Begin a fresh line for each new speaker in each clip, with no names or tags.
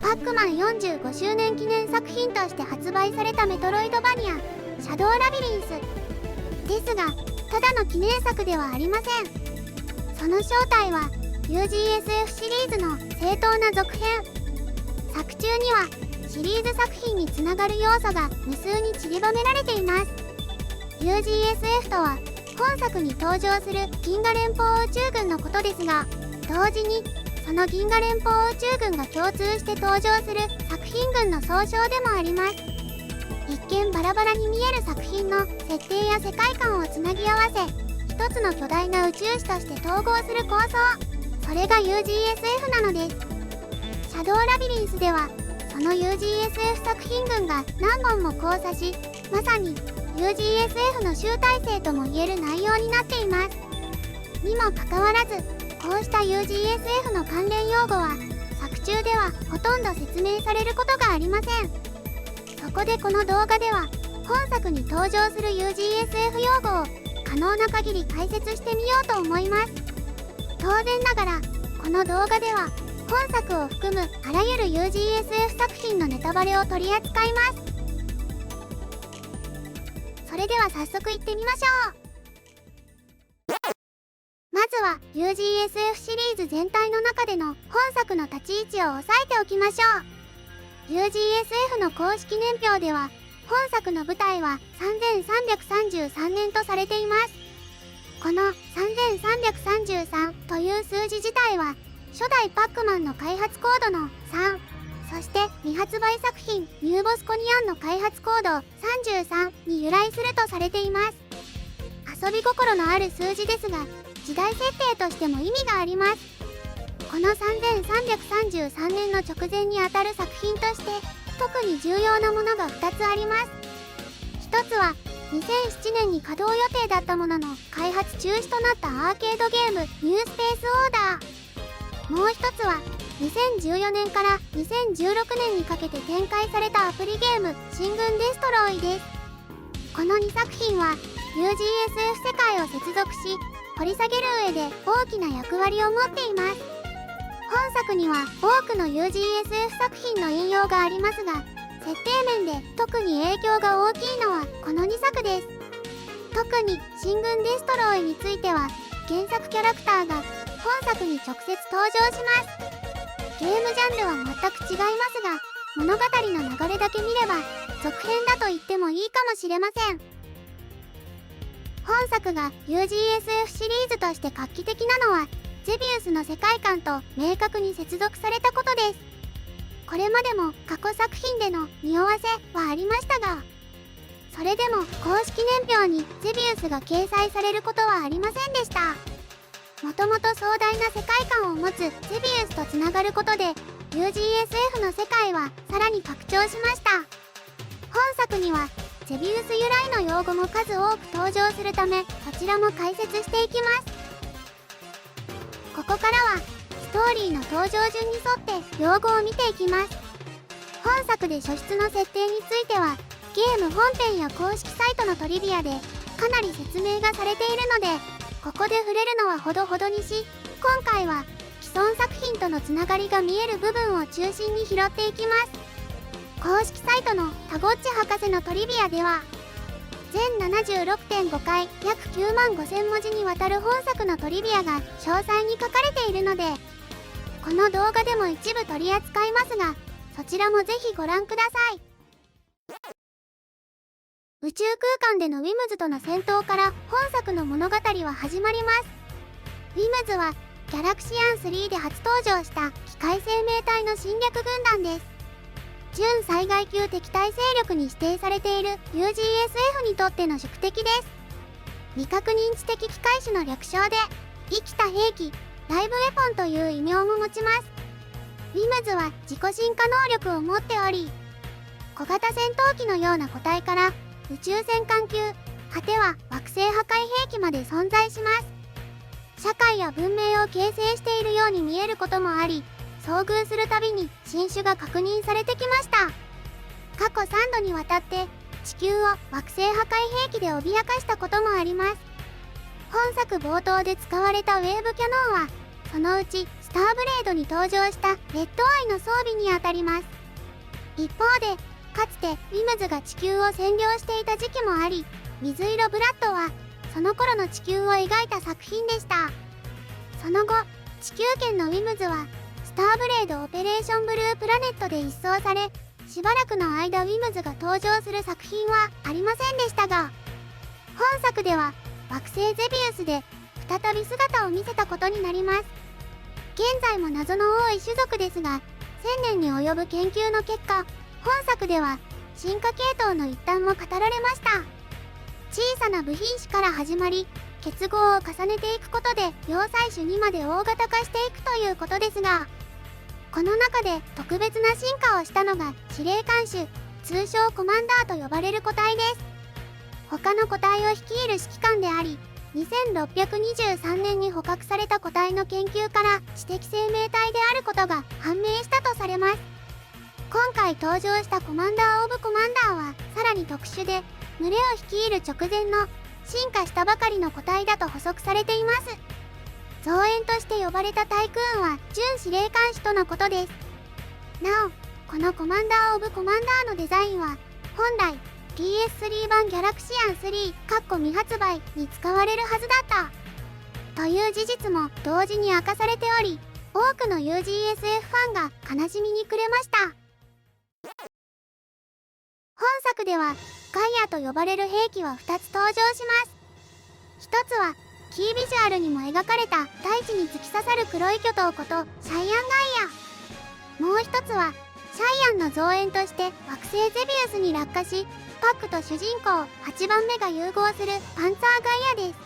パックマン45周年記念作品として発売されたメトロイドバニアシャドウラビリンスですが、ただの記念作ではありません。その正体は UGSF シリーズの正当な続編。作中にはシリーズ作品につながる要素が無数に散りばめられています。 UGSF とは本作に登場する銀河連邦宇宙軍のことですが、同時にその銀河連邦宇宙軍が共通して登場する作品群の総称でもあります。一見バラバラに見える作品の設定や世界観をつなぎ合わせ、一つの巨大な宇宙史として統合する構想、それが UGSF なのです。シャドウラビリンスではその UGSF 作品群が何本も交差し、まさに UGSF の集大成ともいえる内容になっています。にもかかわらず、こうした UGSF の関連用語は作中ではほとんど説明されることがありません。そこでこの動画では本作に登場する UGSF 用語を可能な限り解説してみようと思います。当然ながらこの動画では本作を含むあらゆる UGSF 作品のネタバレを取り扱います。それでは早速いってみましょう。まずは UGSF シリーズ全体の中での本作の立ち位置を押さえておきましょう。 UGSF の公式年表では本作の舞台は3333年とされています。この3333という数字自体は初代パックマンの開発コードの3、そして未発売作品ニューボスコニアンの開発コード33に由来するとされています。遊び心のある数字ですが、時代設定としても意味があります。この3333年の直前にあたる作品として特に重要なものが2つあります。1つは2007年に稼働予定だったものの開発中止となったアーケードゲームニュースペースオーダー。もう一つは2014年から2016年にかけて展開されたアプリゲーム進軍デストロイです。この2作品は UGSF 世界を接続し、掘り下げる上で大きな役割を持っています。本作には多くの UGSF 作品の引用がありますが、設定面で特に影響が大きいのはこの2作です。特に進軍デストロイについては原作キャラクターが本作に直接登場します。ゲームジャンルは全く違いますが、物語の流れだけ見れば続編だと言ってもいいかもしれません。本作が UGSF シリーズとして画期的なのはゼビウスの世界観と明確に接続されたことです。これまでも過去作品での匂わせはありましたが、それでも公式年表にゼビウスが掲載されることはありませんでした。もともと壮大な世界観を持つゼビウスとつながることで UGSF の世界はさらに拡張しました。本作にはゼビウス由来の用語も数多く登場するため、こちらも解説していきます。ここからはストーリーの登場順に沿って用語を見ていきます。本作で初出の設定についてはゲーム本編や公式サイトのトリビアでかなり説明がされているので、ここで触れるのはほどほどにし、今回は既存作品とのつながりが見える部分を中心に拾っていきます。公式サイトのタゴッチ博士のトリビアでは全 76.5 回約9万5000文字にわたる本作のトリビアが詳細に書かれているので、この動画でも一部取り扱いますが、そちらもぜひご覧ください。宇宙空間でのウィムズとの戦闘から本作の物語は始まります。ウィムズはギャラクシアン3で初登場した機械生命体の侵略軍団です。準災害級敵対勢力に指定されている UGSF にとっての宿敵です。未確認知的機械種の略称で生きた兵器、ライブウェポンという異名も持ちます。ウィムズは自己進化能力を持っており、小型戦闘機のような個体から宇宙戦艦級、果ては惑星破壊兵器まで存在します。社会や文明を形成しているように見えることもあり、遭遇するたびに新種が確認されてきました。過去3度にわたって地球を惑星破壊兵器で脅かしたこともあります。本作冒頭で使われたウェーブキャノンはそのうちスターブレードに登場したレッドアイの装備にあたります。一方で、かつてウィムズが地球を占領していた時期もあり、水色ブラッドはその頃の地球を描いた作品でした。その後、地球圏のウィムズはスターブレードオペレーションブループラネットで一掃され、しばらくの間ウィムズが登場する作品はありませんでしたが、本作では惑星ゼビウスで再び姿を見せたことになります。現在も謎の多い種族ですが、1000年に及ぶ研究の結果、本作では進化系統の一端も語られました。小さな部品種から始まり、結合を重ねていくことで要塞種にまで大型化していくということですが、この中で特別な進化をしたのが司令官種、通称コマンダーと呼ばれる個体です。他の個体を率いる指揮官であり、2623年に捕獲された個体の研究から知的生命体であることが判明したとされます。今回登場したコマンダー・オブ・コマンダーはさらに特殊で、群れを率いる直前の進化したばかりの個体だと補足されています。増援として呼ばれたタイクーンは準司令官種とのことです。なお、このコマンダー・オブ・コマンダーのデザインは本来 PS3 版ギャラクシアン3未発売に使われるはずだったという事実も同時に明かされており、多くの UGSF ファンが悲しみに暮れました。本作ではガイアと呼ばれる兵器は2つ登場します。1つはキービジュアルにも描かれた大地に突き刺さる黒い巨頭ことシャイアンガイア。もう1つはシャイアンの増援として惑星ゼビウスに落下し、パックと主人公8番目が融合するパンツァーガイアです。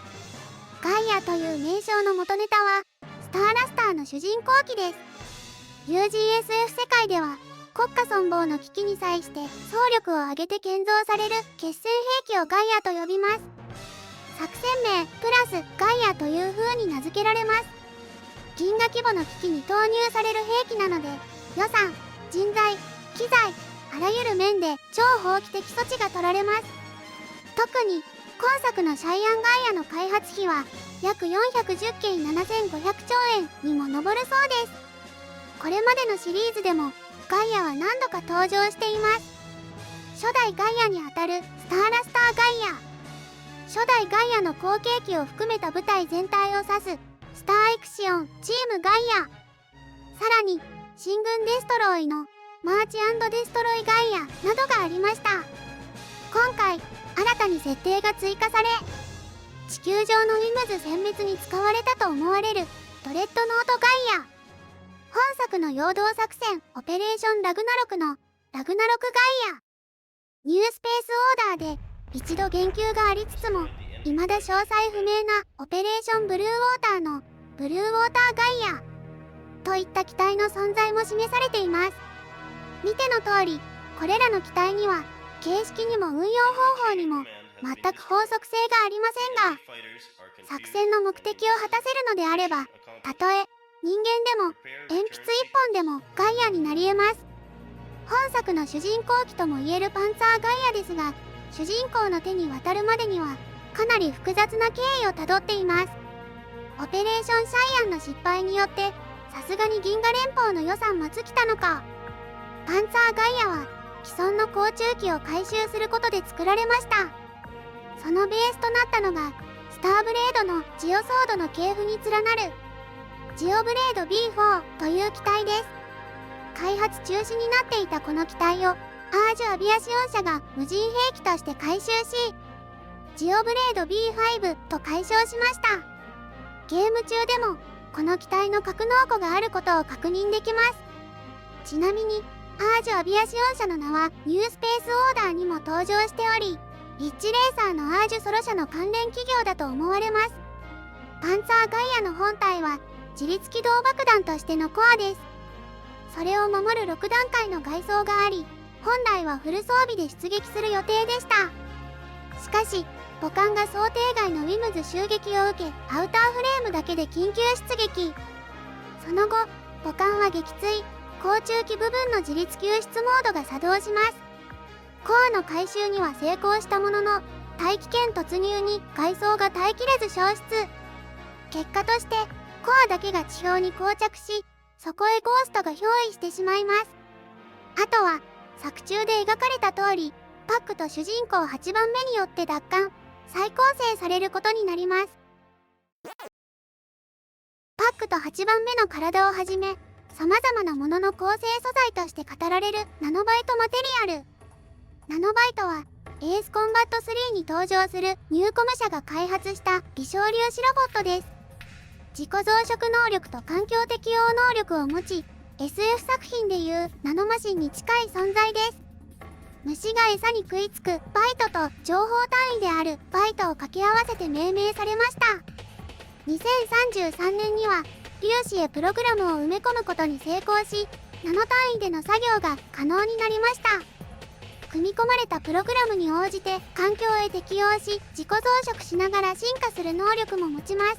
ガイアという名称の元ネタはスターラスターの主人公機です。 UGSF 世界では国家存亡の危機に際して総力を挙げて建造される決戦兵器をガイアと呼びます。作戦名プラスガイアという風に名付けられます。銀河規模の危機に投入される兵器なので、予算、人材、機材、あらゆる面で超法規的措置が取られます。特に今作のシャイアンガイアの開発費は約410件7500兆円にも上るそうです。これまでのシリーズでもガイアは何度か登場しています。初代ガイアにあたるスターラスターガイア、初代ガイアの後継機を含めた部隊全体を指すスターエクシオンチームガイア、さらに進軍デストロイのマーチ&デストロイガイアなどがありました。今回新たに設定が追加され、地球上のウィムズ殲滅に使われたと思われるドレッドノートガイア、本作の陽動作戦オペレーションラグナロクのラグナロクガイア、ニュースペースオーダーで一度言及がありつつも未だ詳細不明なオペレーションブルーウォーターのブルーウォーターガイアといった機体の存在も示されています。見ての通り、これらの機体には形式にも運用方法にも全く法則性がありませんが、作戦の目的を果たせるのであれば、たとえ人間でも鉛筆一本でもガイアになり得ます。本作の主人公機ともいえるパンツァーガイアですが、主人公の手に渡るまでにはかなり複雑な経緯をたどっています。オペレーションシャイアンの失敗によってさすがに銀河連邦の予算も尽きたのか、パンツァーガイアは既存の甲虫機を回収することで作られました。そのベースとなったのがスターブレードのジオソードの系譜に連なるジオブレード B4 という機体です。開発中止になっていたこの機体をアージュアビアシオン社が無人兵器として回収し、ジオブレード B5 と解消しました。ゲーム中でもこの機体の格納庫があることを確認できます。ちなみにアージュアビアシオン社の名はニュースペースオーダーにも登場しており、リッチレーサーのアージュソロ社の関連企業だと思われます。パンツァーガイアの本体は自立機動爆弾としてのコアです。それを守る6段階の外装があり、本来はフル装備で出撃する予定でした。しかし母艦が想定外のウィムズ襲撃を受け、アウターフレームだけで緊急出撃。その後母艦は撃墜、航中機部分の自立救出モードが作動します。コアの回収には成功したものの、大気圏突入に外装が耐えきれず消失。結果としてコアだけが地表に膠着し、そこへゴーストが憑依してしまいます。あとは作中で描かれた通り、パックと主人公8番目によって奪還、再構成されることになります。パックと8番目の体をはじめ、様々なものの構成素材として語られるナノバイトマテリアル。ナノバイトはエースコンバット3に登場するニューコム社が開発した微小粒子ロボットです。自己増殖能力と環境適応能力を持ち、SF 作品でいうナノマシンに近い存在です。虫が餌に食いつくバイトと情報単位であるバイトを掛け合わせて命名されました。2033年には粒子へプログラムを埋め込むことに成功し、ナノ単位での作業が可能になりました。組み込まれたプログラムに応じて環境へ適応し、自己増殖しながら進化する能力も持ちます。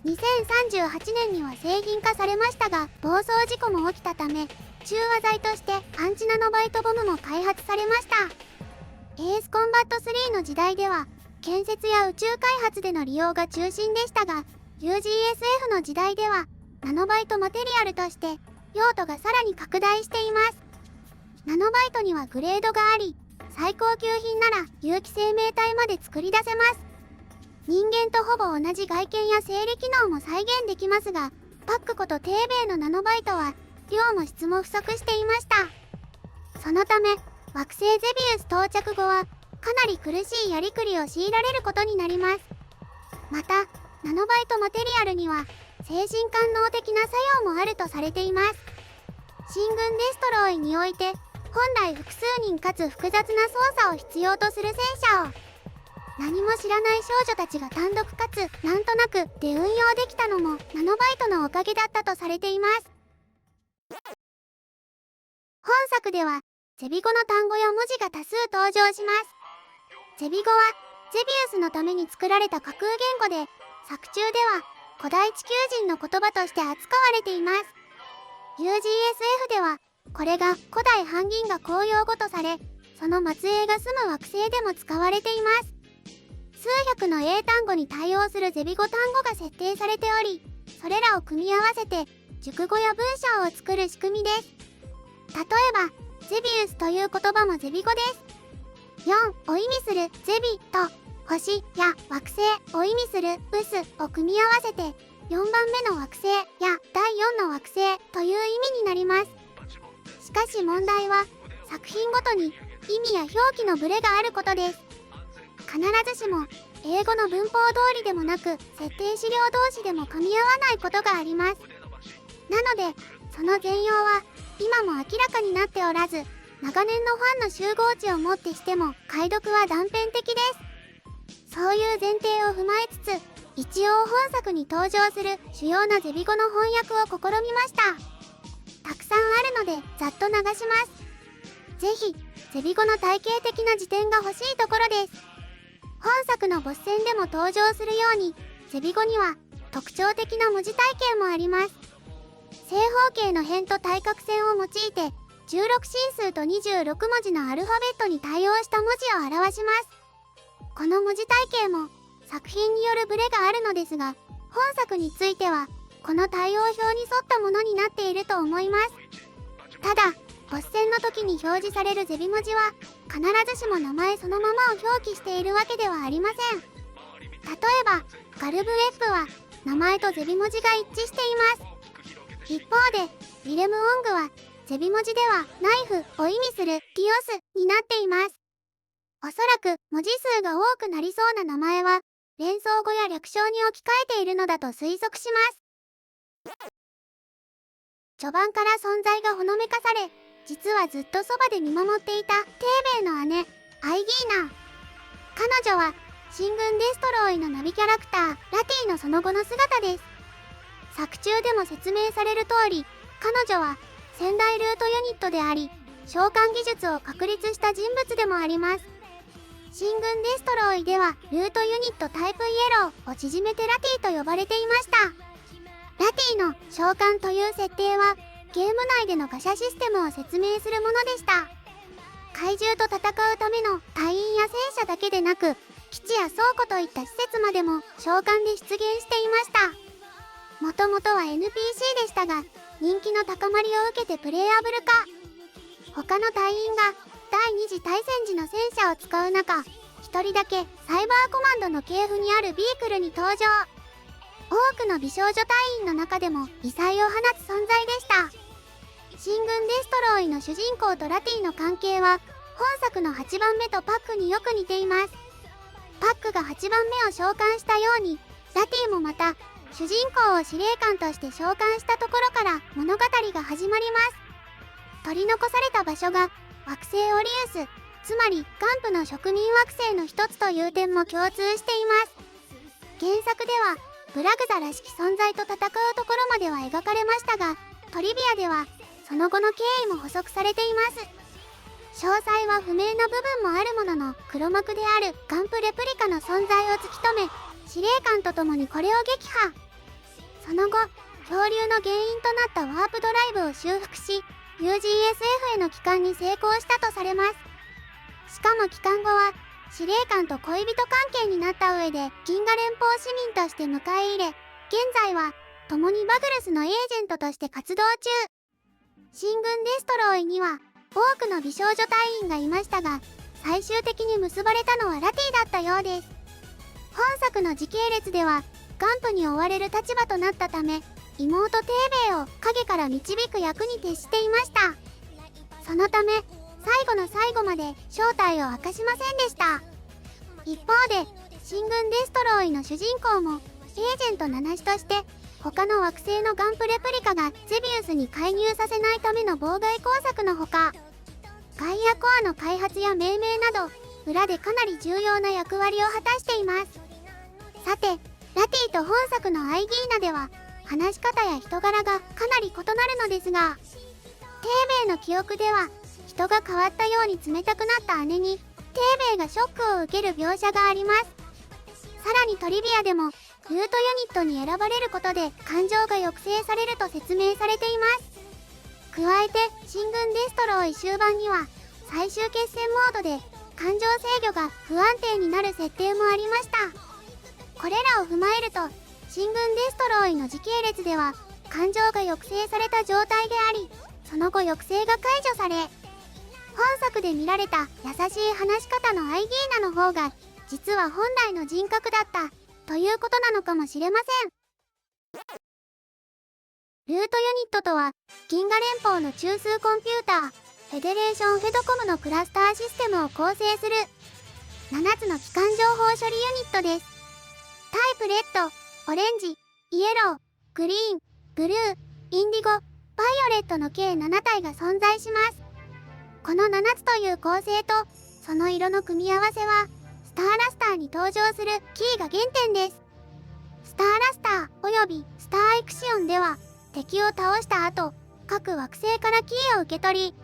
2038年には製品化されましたが、暴走事故も起きたため、中和剤としてアンチナノバイトボムも開発されました。エースコンバット3の時代では、建設や宇宙開発での利用が中心でしたが、UGSF の時代では、ナノバイトマテリアルとして、用途がさらに拡大しています。ナノバイトにはグレードがあり、最高級品なら有機生命体まで作り出せます。人間とほぼ同じ外見や生理機能も再現できますが、パックこと低米のナノバイトは、量も質も不足していました。そのため、惑星ゼビウス到着後は、かなり苦しいやりくりを強いられることになります。また、ナノバイトマテリアルには、精神官能的な作用もあるとされています。進軍デストロイにおいて、本来複数人かつ複雑な操作を必要とする戦車を、何も知らない少女たちが単独かつなんとなくで運用できたのもナノバイトのおかげだったとされています。本作ではゼビ語の単語や文字が多数登場します。ゼビ語はゼビウスのために作られた架空言語で、作中では古代地球人の言葉として扱われています。UGSF ではこれが古代半銀河公用語とされ、その末裔が住む惑星でも使われています。数百の英単語に対応するゼビ語単語が設定されており、それらを組み合わせて熟語や文章を作る仕組みです。例えば、ゼビウスという言葉もゼビ語です。4を意味するゼビと星や惑星を意味するウスを組み合わせて4番目の惑星や第4の惑星という意味になります。しかし問題は作品ごとに意味や表記のブレがあることです。必ずしも英語の文法通りでもなく設定資料同士でも噛み合わないことがあります。なのでその全容は今も明らかになっておらず、長年のファンの集合値をもってしても解読は断片的です。そういう前提を踏まえつつ、一応本作に登場する主要なゼビ語の翻訳を試みました。たくさんあるのでざっと流します。ぜひゼビ語の体系的な辞典が欲しいところです。本作のボス戦でも登場するように、ゼビ語には特徴的な文字体系もあります。正方形の辺と対角線を用いて、16進数と26文字のアルファベットに対応した文字を表します。この文字体系も作品によるブレがあるのですが、本作についてはこの対応表に沿ったものになっていると思います。ただ、ボス戦の時に表示されるゼビ文字は必ずしも名前そのままを表記しているわけではありません。例えば、ガルブウェップは名前とゼビ文字が一致しています。一方で、ウィレムオングはゼビ文字ではナイフを意味するディオスになっています。おそらく文字数が多くなりそうな名前は連想語や略称に置き換えているのだと推測します。序盤から存在がほのめかされ、実はずっとそばで見守っていたテーベイの姉、アイギーナ。彼女は進軍デストロイのナビキャラクター、ラティのその後の姿です。作中でも説明される通り、彼女は仙台ルートユニットであり、召喚技術を確立した人物でもあります。進軍デストロイではルートユニットタイプイエローを縮めてラティと呼ばれていました。ラティの召喚という設定はゲーム内でのガシャシステムを説明するものでした。怪獣と戦うための隊員や戦車だけでなく、基地や倉庫といった施設までも召喚で出現していました。もともとは NPC でしたが、人気の高まりを受けてプレイアブル化。他の隊員が第二次大戦時の戦車を使う中、一人だけサイバーコマンドの系譜にあるビークルに登場。多くの美少女隊員の中でも異彩を放つ存在でした。新軍デストロイの主人公とラティの関係は本作の8番目とパックによく似ています。パックが8番目を召喚したように、ラティもまた主人公を司令官として召喚したところから物語が始まります。取り残された場所が惑星オリウス、つまりガンプの植民惑星の一つという点も共通しています。原作ではブラグザらしき存在と戦うところまでは描かれましたが、トリビアではその後の経緯も補足されています。詳細は不明な部分もあるものの、黒幕であるガンプレプリカの存在を突き止め、司令官と共にこれを撃破。その後、漂流の原因となったワープドライブを修復し、UGSF への帰還に成功したとされます。しかも帰還後は司令官と恋人関係になった上で銀河連邦市民として迎え入れ、現在は共にバグルスのエージェントとして活動中。新軍デストロイには多くの美少女隊員がいましたが、最終的に結ばれたのはラティだったようです。本作の時系列ではガンプに追われる立場となったため、妹テーベイを影から導く役に徹していました。そのため最後の最後まで正体を明かしませんでした。一方で新軍デストロイの主人公もエージェント7種として他の惑星のガンプレプリカがゼビウスに介入させないための妨害工作のほか、ガイアコアの開発や命名など裏でかなり重要な役割を果たしています。さて、ラティと本作のアイギーナでは話し方や人柄がかなり異なるのですが、テーベイの記憶では人が変わったように冷たくなった姉にテーベイがショックを受ける描写があります。さらにトリビアでもルートユニットに選ばれることで感情が抑制されると説明されています。加えて新軍デストロイ終盤には最終決戦モードで感情制御が不安定になる設定もありました。これらを踏まえると新軍デストロイの時系列では感情が抑制された状態であり、その後抑制が解除され、本作で見られた優しい話し方のアイギーナの方が実は本来の人格だったということなのかもしれません。ルートユニットとは銀河連邦の中枢コンピューターフェデレーションフェドコムのクラスターシステムを構成する7つの基幹情報処理ユニットです。タイプレッド、オレンジ、イエロー、グリーン、ブルー、インディゴ、バイオレットの計7体が存在します。この7つという構成とその色の組み合わせはスターラスターに登場するキーが原点です。スターラスターおよびスターエクシオンでは敵を倒した後、各惑星からキーを受け取り、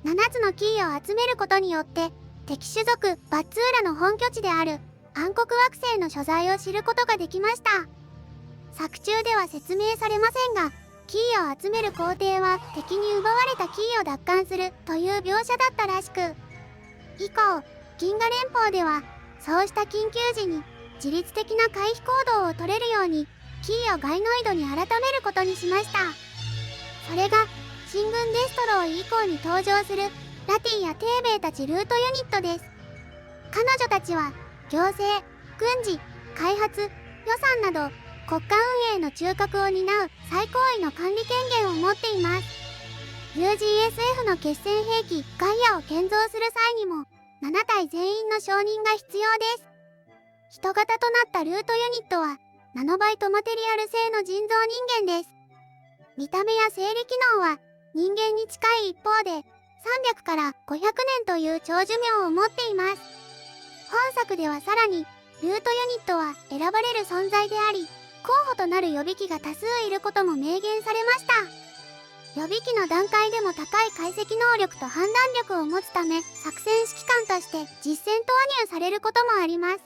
7つのキーを集めることによって敵種族バッツーラの本拠地である暗黒惑星の所在を知ることができました。作中では説明されませんが、キーを集める工程は敵に奪われたキーを奪還するという描写だったらしく、以降銀河連邦ではそうした緊急時に自律的な回避行動を取れるようにキーをガイノイドに改めることにしました。それが新軍デストロイ以降に登場するラティやテーベイたちルートユニットです。彼女たちは行政、軍事、開発、予算など国家運営の中核を担う最高位の管理権限を持っています。 UGSF の決戦兵器ガイアを建造する際にも7体全員の承認が必要です。人型となったルートユニットはナノバイトマテリアル製の人造人間です。見た目や生理機能は人間に近い一方で300から500年という長寿命を持っています。本作ではさらにルートユニットは選ばれる存在であり、候補となる予備機が多数いることも明言されました。予備機の段階でも高い解析能力と判断力を持つため、作戦指揮官として実戦投入されることもあります。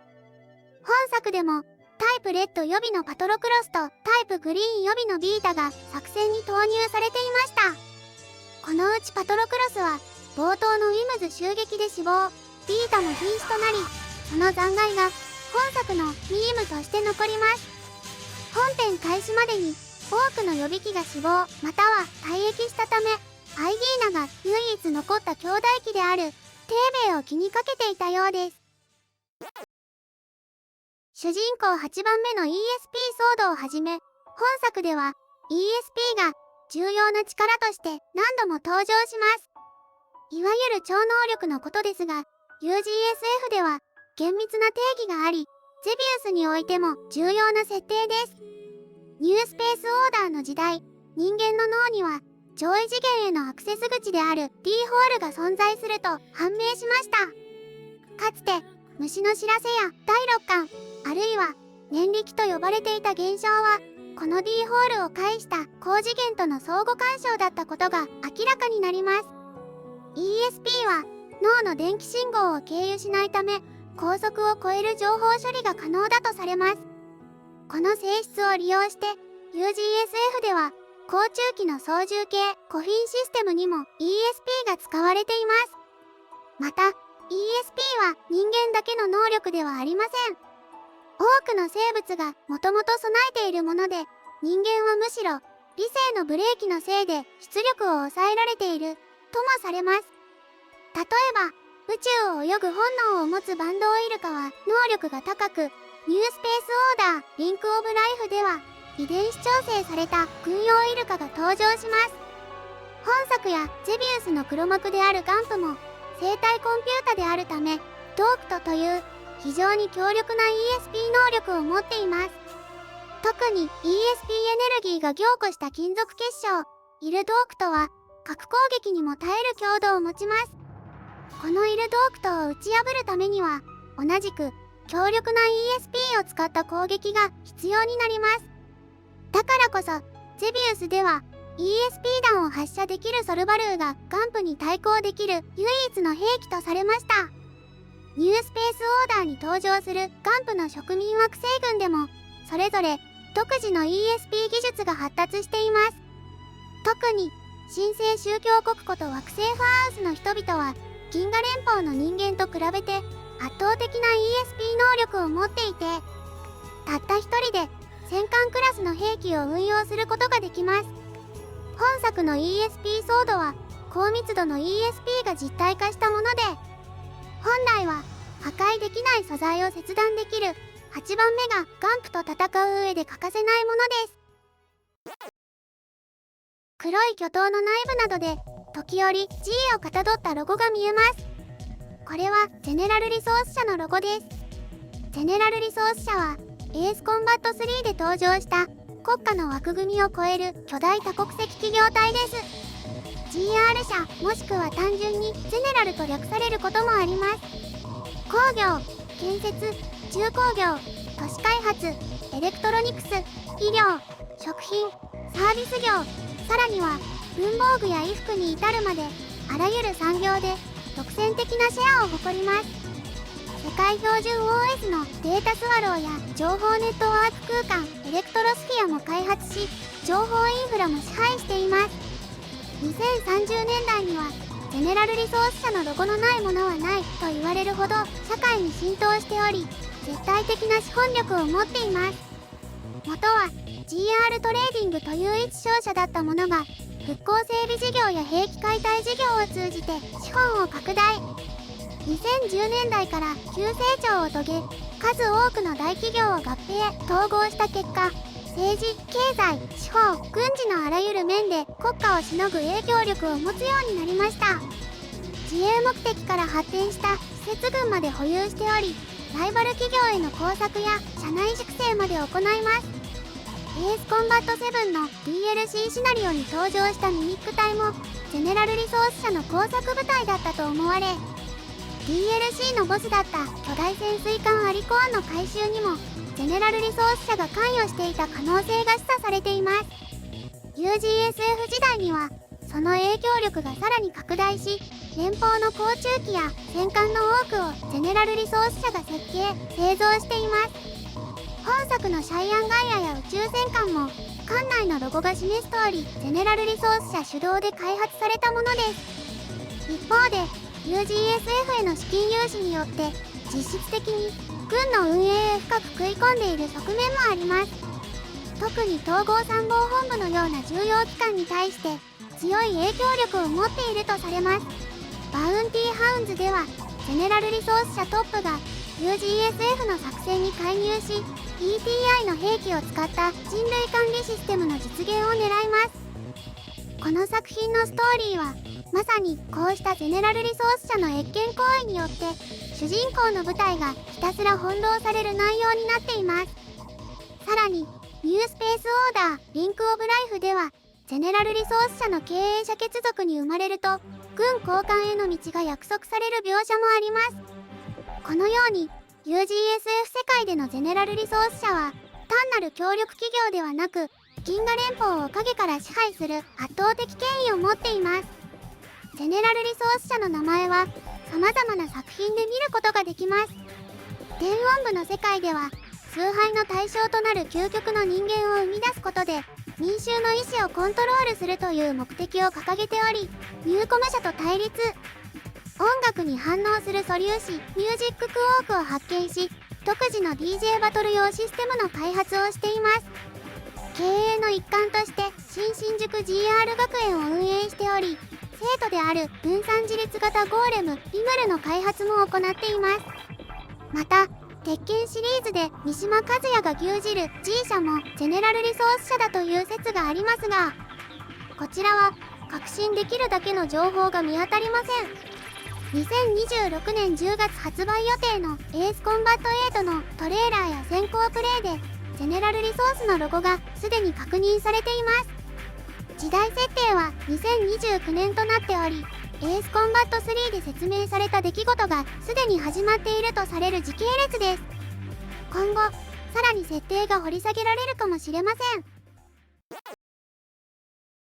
本作でもタイプレッド予備のパトロクロスとタイプグリーン予備のビータが作戦に投入されていました。このうちパトロクロスは冒頭のウィムズ襲撃で死亡、ビータも瀕死となり、その残骸が本作のミームとして残ります。本編開始までに多くの予備機が死亡または退役したため、アイギーナが唯一残った兄弟機であるテーベイを気にかけていたようです。主人公8番目の ESP ソードをはじめ、本作では ESP が重要な力として何度も登場します。いわゆる超能力のことですが、UGSF では厳密な定義があり、ゼビウスにおいても重要な設定です。ニュースペースオーダーの時代、人間の脳には上位次元へのアクセス口である D ホールが存在すると判明しました。かつて虫の知らせや第六感、あるいは念力と呼ばれていた現象は、この D ホールを介した高次元との相互干渉だったことが明らかになります。ESP は脳の電気信号を経由しないため、高速を超える情報処理が可能だとされます。この性質を利用して UGSF では高中期の操縦系コフィンシステムにも ESP が使われています。また ESP は人間だけの能力ではありません。多くの生物がもともと備えているもので、人間はむしろ理性のブレーキのせいで出力を抑えられているともされます。例えば宇宙を泳ぐ本能を持つバンドウイルカは能力が高く、ニュースペースオーダーリンクオブライフでは遺伝子調整された軍用イルカが登場します。本作やゼビウスの黒幕であるガンプも生体コンピュータであるため、ドークトという非常に強力な ESP 能力を持っています。特に ESP エネルギーが凝固した金属結晶、イルドークトは核攻撃にも耐える強度を持ちます。このイルドークトを打ち破るためには、同じく強力な ESP を使った攻撃が必要になります。だからこそ、ゼビウスでは ESP 弾を発射できるソルバルーがガンプに対抗できる唯一の兵器とされました。ニュースペースオーダーに登場するガンプの植民惑星群でも、それぞれ独自の ESP 技術が発達しています。特に、神聖宗教国こと惑星ファーウスの人々は、銀河連邦の人間と比べて圧倒的な ESP 能力を持っていて、たった一人で戦艦クラスの兵器を運用することができます。本作の ESP ソードは高密度の ESP が実体化したもので、本来は破壊できない素材を切断できる8番目がガンプと戦う上で欠かせないものです。黒い巨塔の内部などで時折 G をかたどったロゴが見えます。これはゼネラルリソース社のロゴです。ゼネラルリソース社はエースコンバット3で登場した国家の枠組みを超える巨大多国籍企業体です。GR 社もしくは単純にゼネラルと略されることもあります。工業、建設、重工業、都市開発、エレクトロニクス、医療、食品、サービス業、さらには文房具や衣服に至るまであらゆる産業で独占的なシェアを誇ります。世界標準 OS のデータスワローや情報ネットワーク空間エレクトロスフィアも開発し、情報インフラも支配しています。2030年代にはゼネラルリソース社のロゴのないものはないと言われるほど社会に浸透しており、絶対的な資本力を持っています。元は GR トレーディングという一商社だったものが、復興整備事業や兵器解体事業を通じて資本を拡大。2010年代から急成長を遂げ、数多くの大企業を合併統合した結果、政治、経済、司法、軍事のあらゆる面で国家をしのぐ影響力を持つようになりました。自衛目的から発展した施設群まで保有しており、ライバル企業への工作や社内粛清まで行います。エースコンバット7の DLC シナリオに登場したミミック隊もゼネラルリソース社の工作部隊だったと思われ、 DLC のボスだった巨大潜水艦アリコーンの回収にもゼネラルリソース社が関与していた可能性が示唆されています。 UGSF 時代にはその影響力がさらに拡大し、連邦の航中機や戦艦の多くをゼネラルリソース社が設計・製造しています。本作のシャイアンガイアや宇宙戦艦も艦内のロゴが示す通りゼネラルリソース社主導で開発されたものです。一方で UGSF への資金融資によって実質的に軍の運営へ深く食い込んでいる側面もあります。特に統合参謀本部のような重要機関に対して強い影響力を持っているとされます。バウンティーハウンズではゼネラルリソース社トップが UGSF の作戦に介入し ETI の兵器を使った人類管理システムの実現を狙います。この作品のストーリーはまさにこうしたゼネラルリソース社の越権行為によって主人公の部隊がひたすら翻弄される内容になっています。さらにニュースペースオーダーリンクオブライフではゼネラルリソース社の経営者血族に生まれると軍交換への道が約束される描写もあります。このように UGSF 世界でのゼネラルリソース社は単なる協力企業ではなく銀河連邦を影から支配する圧倒的権威を持っています。ゼネラルリソース社の名前は様々な作品で見ることができます。電音部の世界では崇拝の対象となる究極の人間を生み出すことで民衆の意思をコントロールするという目的を掲げており、ニューコム社と対立、音楽に反応する素粒子ミュージッククォークを発見し独自の DJ バトル用システムの開発をしています。経営の一環として新新宿 GR 学園を運営しており、生徒である分散自立型ゴーレムリムルの開発も行っています。また鉄拳シリーズで三島和也が牛耳る G 社もゼネラルリソース社だという説がありますが、こちらは確信できるだけの情報が見当たりません。2026年10月発売予定のエースコンバット8のトレーラーや先行プレイでゼネラルリソースのロゴがすでに確認されています。時代設定は2029年となっており、エースコンバット3で説明された出来事がすでに始まっているとされる時系列です。今後さらに設定が掘り下げられるかもしれません。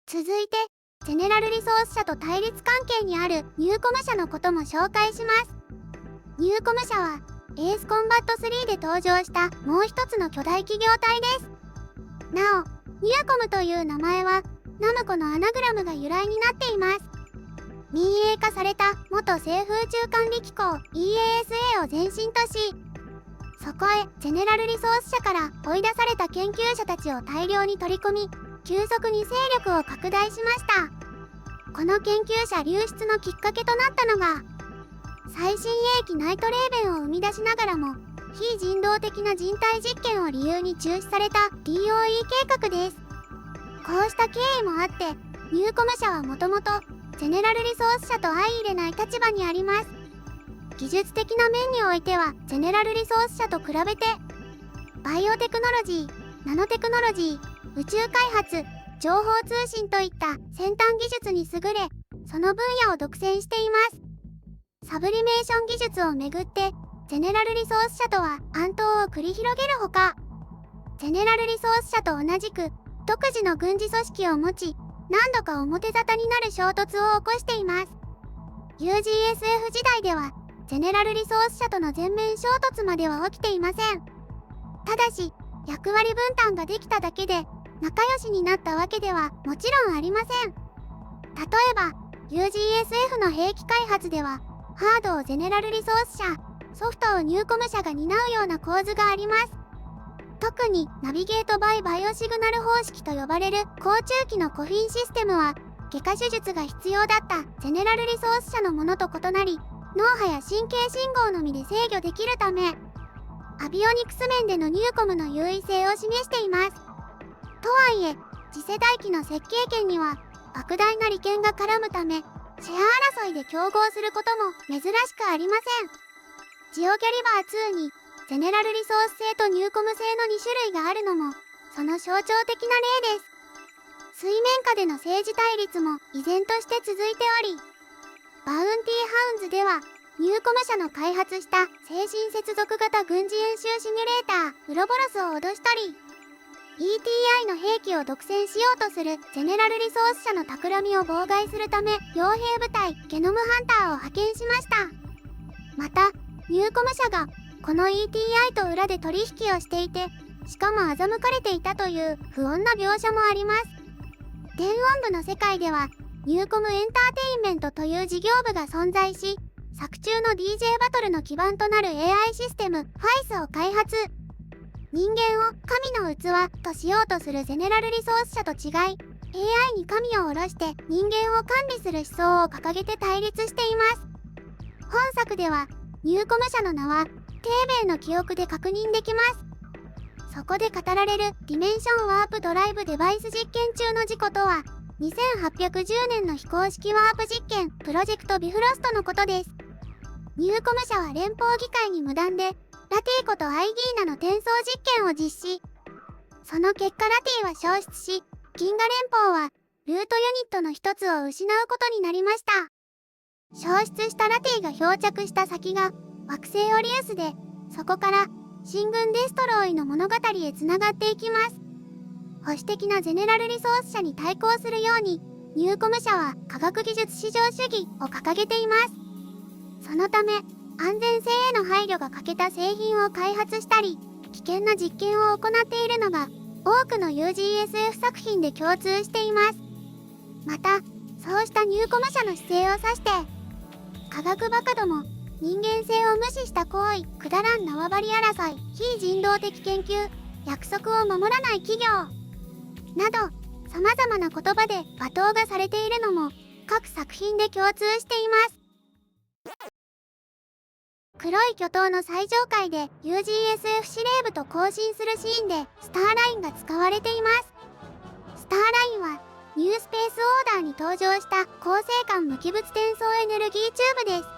続いてゼネラルリソース社と対立関係にあるニューコム社のことも紹介します。ニューコム社はエースコンバット3で登場したもう一つの巨大企業体です。なおニューコムという名前はナムコのアナグラムが由来になっています。民営化された元政府宇宙管理機構 EASA を前身とし、そこへゼネラルリソース社から追い出された研究者たちを大量に取り込み、急速に勢力を拡大しました。この研究者流出のきっかけとなったのが、最新鋭機ナイトレーベンを生み出しながらも非人道的な人体実験を理由に中止された DOE 計画です。こうした経緯もあってニューコム社はもともとゼネラルリソース社と相入れない立場にあります。技術的な面においてはゼネラルリソース社と比べてバイオテクノロジー、ナノテクノロジー、宇宙開発、情報通信といった先端技術に優れ、その分野を独占しています。サブリメーション技術をめぐってゼネラルリソース社とは暗闘を繰り広げるほか、ゼネラルリソース社と同じく独自の軍事組織を持ち、何度か表沙汰になる衝突を起こしています。 UGSF 時代ではゼネラルリソース社との全面衝突までは起きていません。ただし役割分担ができただけで仲良しになったわけではもちろんありません。例えば UGSF の兵器開発ではハードをゼネラルリソース社、ソフトをニューコム社が担うような構図があります。特にナビゲートバイバイオシグナル方式と呼ばれる高中期のコフィンシステムは外科手術が必要だったゼネラルリソース社のものと異なり、脳波や神経信号のみで制御できるためアビオニクス面でのニューコムの優位性を示しています。とはいえ次世代機の設計権には莫大な利権が絡むためシェア争いで競合することも珍しくありません。ジオキャリバー2にゼネラルリソース製とニューコム製の2種類があるのもその象徴的な例です。水面下での政治対立も依然として続いており、バウンティーハウンズではニューコム社の開発した精神接続型軍事演習シミュレーターウロボロスを脅し取り、ETI の兵器を独占しようとするゼネラルリソース社の企みを妨害するため傭兵部隊ゲノムハンターを派遣しました。またニューコム社がこの ETI と裏で取引をしていて、しかも欺かれていたという不穏な描写もあります。電音部の世界ではニューコムエンターテインメントという事業部が存在し、作中の DJ バトルの基盤となる AI システムファイスを開発。人間を神の器としようとするゼネラルリソース社と違い、AI に神を下ろして人間を管理する思想を掲げて対立しています。本作ではニューコム社の名は丁寧の記憶で確認できます。そこで語られるディメンションワープドライブデバイス実験中の事故とは、2810年の非公式ワープ実験プロジェクトビフロストのことです。ニューコム社は連邦議会に無断でラティコとアイギーナの転送実験を実施。その結果ラティは消失し、銀河連邦はルートユニットの一つを失うことになりました。消失したラティが漂着した先が惑星オリウスで、そこから進軍デストロイの物語へつながっていきます。保守的なゼネラルリソース社に対抗するように、ニューコム社は科学技術至上主義を掲げています。そのため、安全性への配慮が欠けた製品を開発したり、危険な実験を行っているのが、多くの UGSF 作品で共通しています。また、そうしたニューコム社の姿勢を指して、科学バカども、人間性を無視した行為、くだらん縄張り争い、非人道的研究、約束を守らない企業など、様々な言葉で罵倒がされているのも各作品で共通しています。黒い巨塔の最上階で UGSF 司令部と交信するシーンでスターラインが使われています。スターラインはニュースペースオーダーに登場した恒星間無機物転送エネルギーチューブです。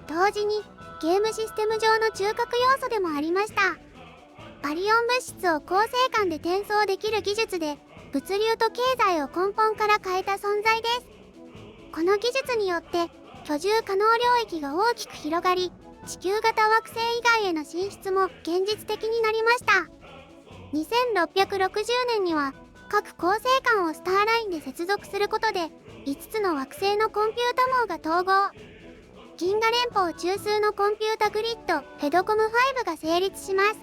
同時にゲームシステム上の中核要素でもありました。バリオン物質を恒星間で転送できる技術で物流と経済を根本から変えた存在です。この技術によって居住可能領域が大きく広がり、地球型惑星以外への進出も現実的になりました。2660年には各恒星間をスターラインで接続することで5つの惑星のコンピュータ網が統合。銀河連邦中枢のコンピュータグリッドフェドコム5が成立します。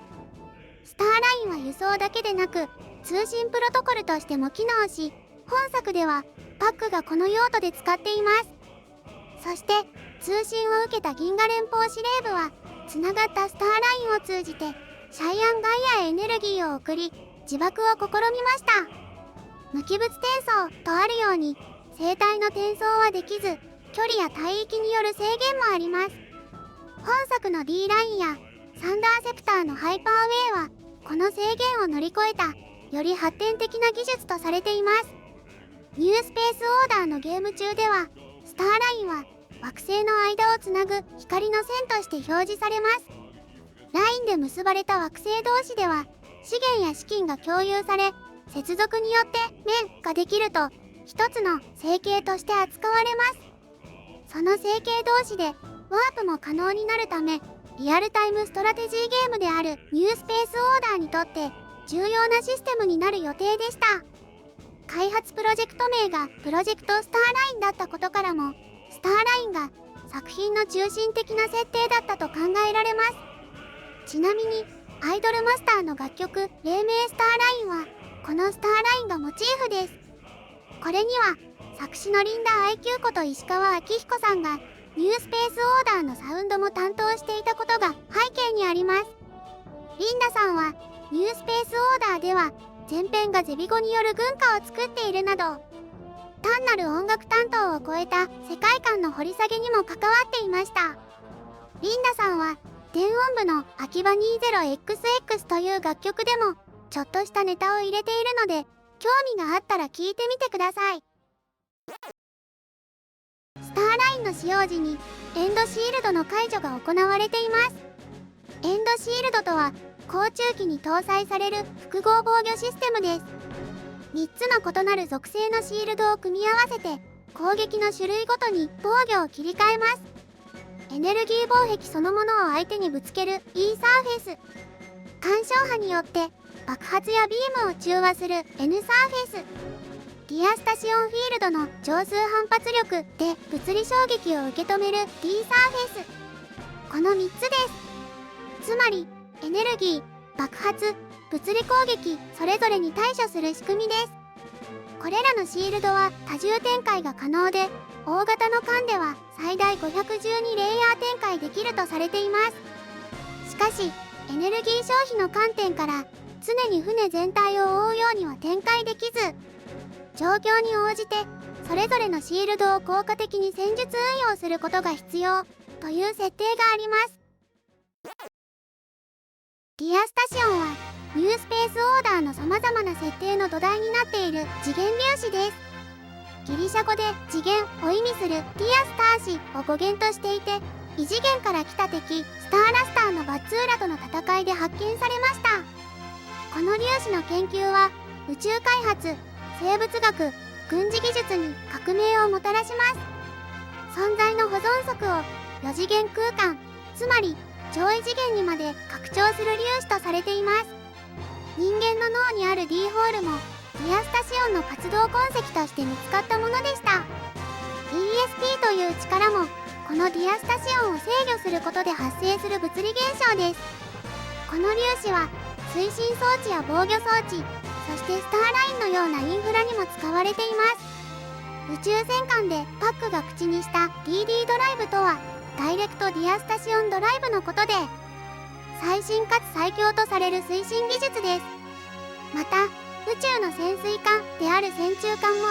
スターラインは輸送だけでなく通信プロトコルとしても機能し、本作ではパックがこの用途で使っています。そして通信を受けた銀河連邦司令部はつながったスターラインを通じてシャイアンガイアへエネルギーを送り自爆を試みました。無機物転送とあるように生体の転送はできず、距離や帯域による制限もあります。本作の D ラインやサンダーセプターのハイパーウェイはこの制限を乗り越えたより発展的な技術とされています。ニュースペースオーダーのゲーム中ではスターラインは惑星の間をつなぐ光の線として表示されます。ラインで結ばれた惑星同士では資源や資金が共有され、接続によって面ができると一つの星系として扱われます。その星系同士でワープも可能になるため、リアルタイムストラテジーゲームであるニュースペースオーダーにとって重要なシステムになる予定でした。開発プロジェクト名がプロジェクトスターラインだったことからも、スターラインが作品の中心的な設定だったと考えられます。ちなみにアイドルマスターの楽曲「黎明スターライン」はこのスターラインがモチーフです。これには作詞のリンダー IQ こと石川明彦さんがニュースペースオーダーのサウンドも担当していたことが背景にあります。リンダさんはニュースペースオーダーでは前編がゼビ語による軍歌を作っているなど、単なる音楽担当を超えた世界観の掘り下げにも関わっていました。リンダさんは電音部の秋葉 20XX という楽曲でもちょっとしたネタを入れているので、興味があったら聞いてみてください。スターラインの使用時にエンドシールドの解除が行われています。エンドシールドとは航中機に搭載される複合防御システムです。3つの異なる属性のシールドを組み合わせて攻撃の種類ごとに防御を切り替えます。エネルギー防壁そのものを相手にぶつける E サーフェス、干渉波によって爆発やビームを中和する N サーフェス、リアスタシオンフィールドの常数反発力で物理衝撃を受け止める D サーフェス、この3つです。つまりエネルギー、爆発、物理攻撃それぞれに対処する仕組みです。これらのシールドは多重展開が可能で、大型の艦では最大512レイヤー展開できるとされています。しかしエネルギー消費の観点から常に船全体を覆うようには展開できず、状況に応じてそれぞれのシールドを効果的に戦術運用することが必要という設定があります。ディアスタシオンはニュースペースオーダーの様々な設定の土台になっている次元粒子です。ギリシャ語で次元を意味するディアスターシを語源としていて、異次元から来た敵スターラスターのバッツーラとの戦いで発見されました。この粒子の研究は宇宙開発、生物学、軍事技術に革命をもたらします。存在の保存則を4次元空間、つまり超異次元にまで拡張する粒子とされています。人間の脳にある D ホールもディアスタシオンの活動痕跡として見つかったものでした。 ESP という力もこのディアスタシオンを制御することで発生する物理現象です。この粒子は推進装置や防御装置、そしてスターラインのようなインフラにも使われています。宇宙戦艦でパックが口にした DD ドライブとはダイレクトディアスタシオンドライブのことで、最新かつ最強とされる推進技術です。また宇宙の潜水艦である潜中艦も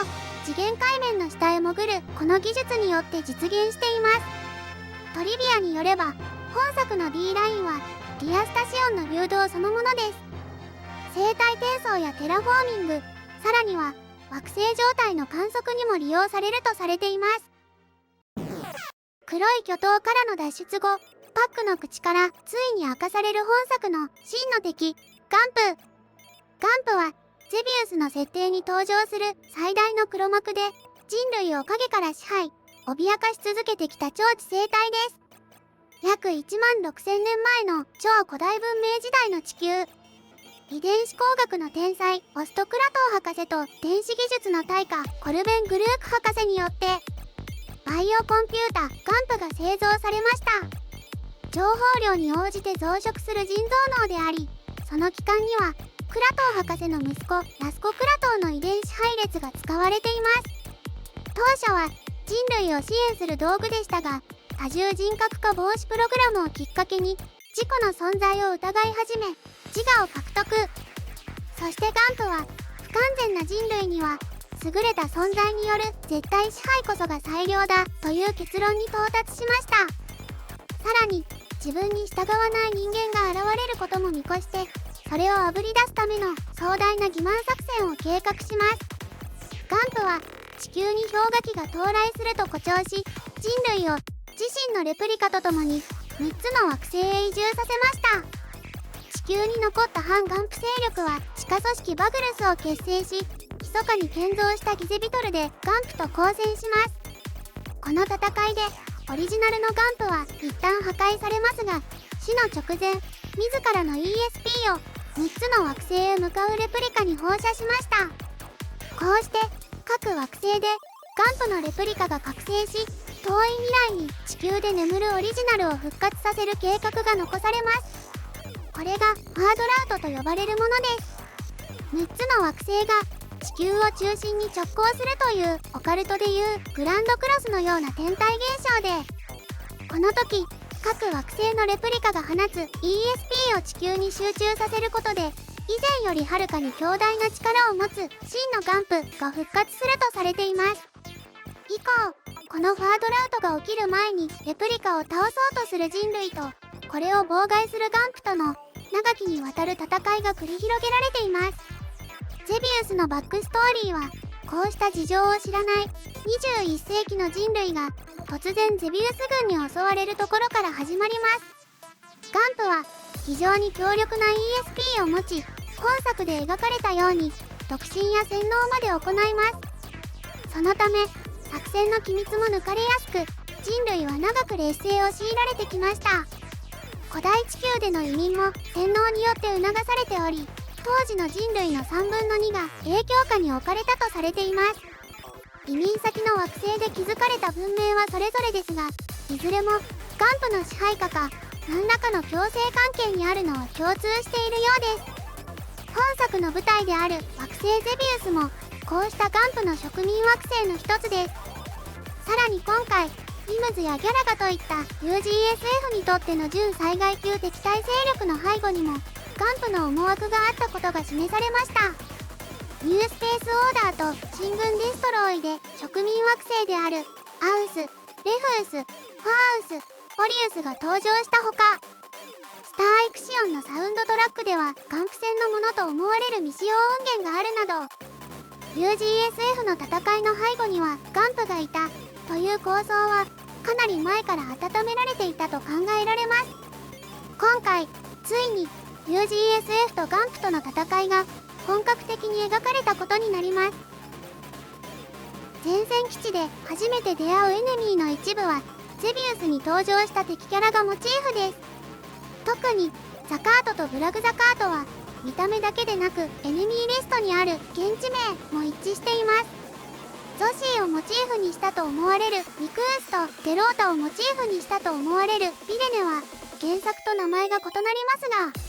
次元海面の下へ潜るこの技術によって実現しています。トリビアによれば本作の D ラインはディアスタシオンの流動そのものです。生態転送やテラフォーミング、さらには惑星状態の観測にも利用されるとされています。黒い巨塔からの脱出後、パックの口からついに明かされる本作の真の敵、ガンプ。ガンプはゼビウスの設定に登場する最大の黒幕で、人類を影から支配、脅かし続けてきた超知生体です。約16000年前の超古代文明時代の地球。遺伝子工学の天才オストクラトー博士と電子技術の大家コルベン・グルーク博士によってバイオコンピュータガンプが製造されました。情報量に応じて増殖する人造脳であり、その期間にはクラトー博士の息子ラスコ・クラトーの遺伝子配列が使われています。当初は人類を支援する道具でしたが、多重人格化防止プログラムをきっかけに自己の存在を疑い始め、自我を獲得。そしてガンプは不完全な人類には優れた存在による絶対支配こそが最良だという結論に到達しました。さらに自分に従わない人間が現れることも見越して、それをあぶり出すための壮大な欺瞞作戦を計画します。ガンプは地球に氷河期が到来すると誇張し、人類を自身のレプリカとともに3つの惑星へ移住させました。地球に残った反ガンプ勢力は地下組織バグルスを結成し、密かに建造したギゼビトルでガンプと交戦します。この戦いでオリジナルのガンプは一旦破壊されますが、死の直前、自らの ESP を3つの惑星へ向かうレプリカに放射しました。こうして各惑星でガンプのレプリカが覚醒し、遠い未来に地球で眠るオリジナルを復活させる計画が残されます。これがハードラートと呼ばれるものです。6つの惑星が地球を中心に直行するというオカルトでいうグランドクロスのような天体現象で、この時各惑星のレプリカが放つ ESP を地球に集中させることで、以前よりはるかに強大な力を持つ真のガンプが復活するとされています。以降、このファードラウトが起きる前にレプリカを倒そうとする人類と、これを妨害するガンプとの長きにわたる戦いが繰り広げられています。ゼビウスのバックストーリーは、こうした事情を知らない21世紀の人類が突然ゼビウス軍に襲われるところから始まります。ガンプは非常に強力な ESP を持ち、本作で描かれたように独身や洗脳まで行います。そのため作戦の機密も抜かれやすく、人類は長く劣勢を強いられてきました。古代地球での移民も洗脳によって促されており、当時の人類の3分の2が影響下に置かれたとされています。移民先の惑星で築かれた文明はそれぞれですが、いずれもガンプの支配下か何らかの共生関係にあるのは共通しているようです。本作の舞台である惑星ゼビウスもこうしたガンプの植民惑星の一つです。さらに今回イムズやギャラガといった UGSF にとっての準災害級敵対勢力の背後にもガンプの思惑があったことが示されました。ニュースペースオーダーと進軍デストロイで植民惑星であるアウス、レフウス、ファーウス、オリウスが登場したほか、スターエクシオンのサウンドトラックではガンプ戦のものと思われる未使用音源があるなど、UGSF の戦いの背後にはガンプがいたという構想はかなり前から温められていたと考えられます。今回ついに UGSF とガンプとの戦いが本格的に描かれたことになります。前線基地で初めて出会うエネミーの一部はゼビウスに登場した敵キャラがモチーフです。特にザカートとブラグザカートは見た目だけでなくエネミーリストにある現地名も一致しています。ゾシーをモチーフにしたと思われるミクースとデロータをモチーフにしたと思われるビレネは原作と名前が異なります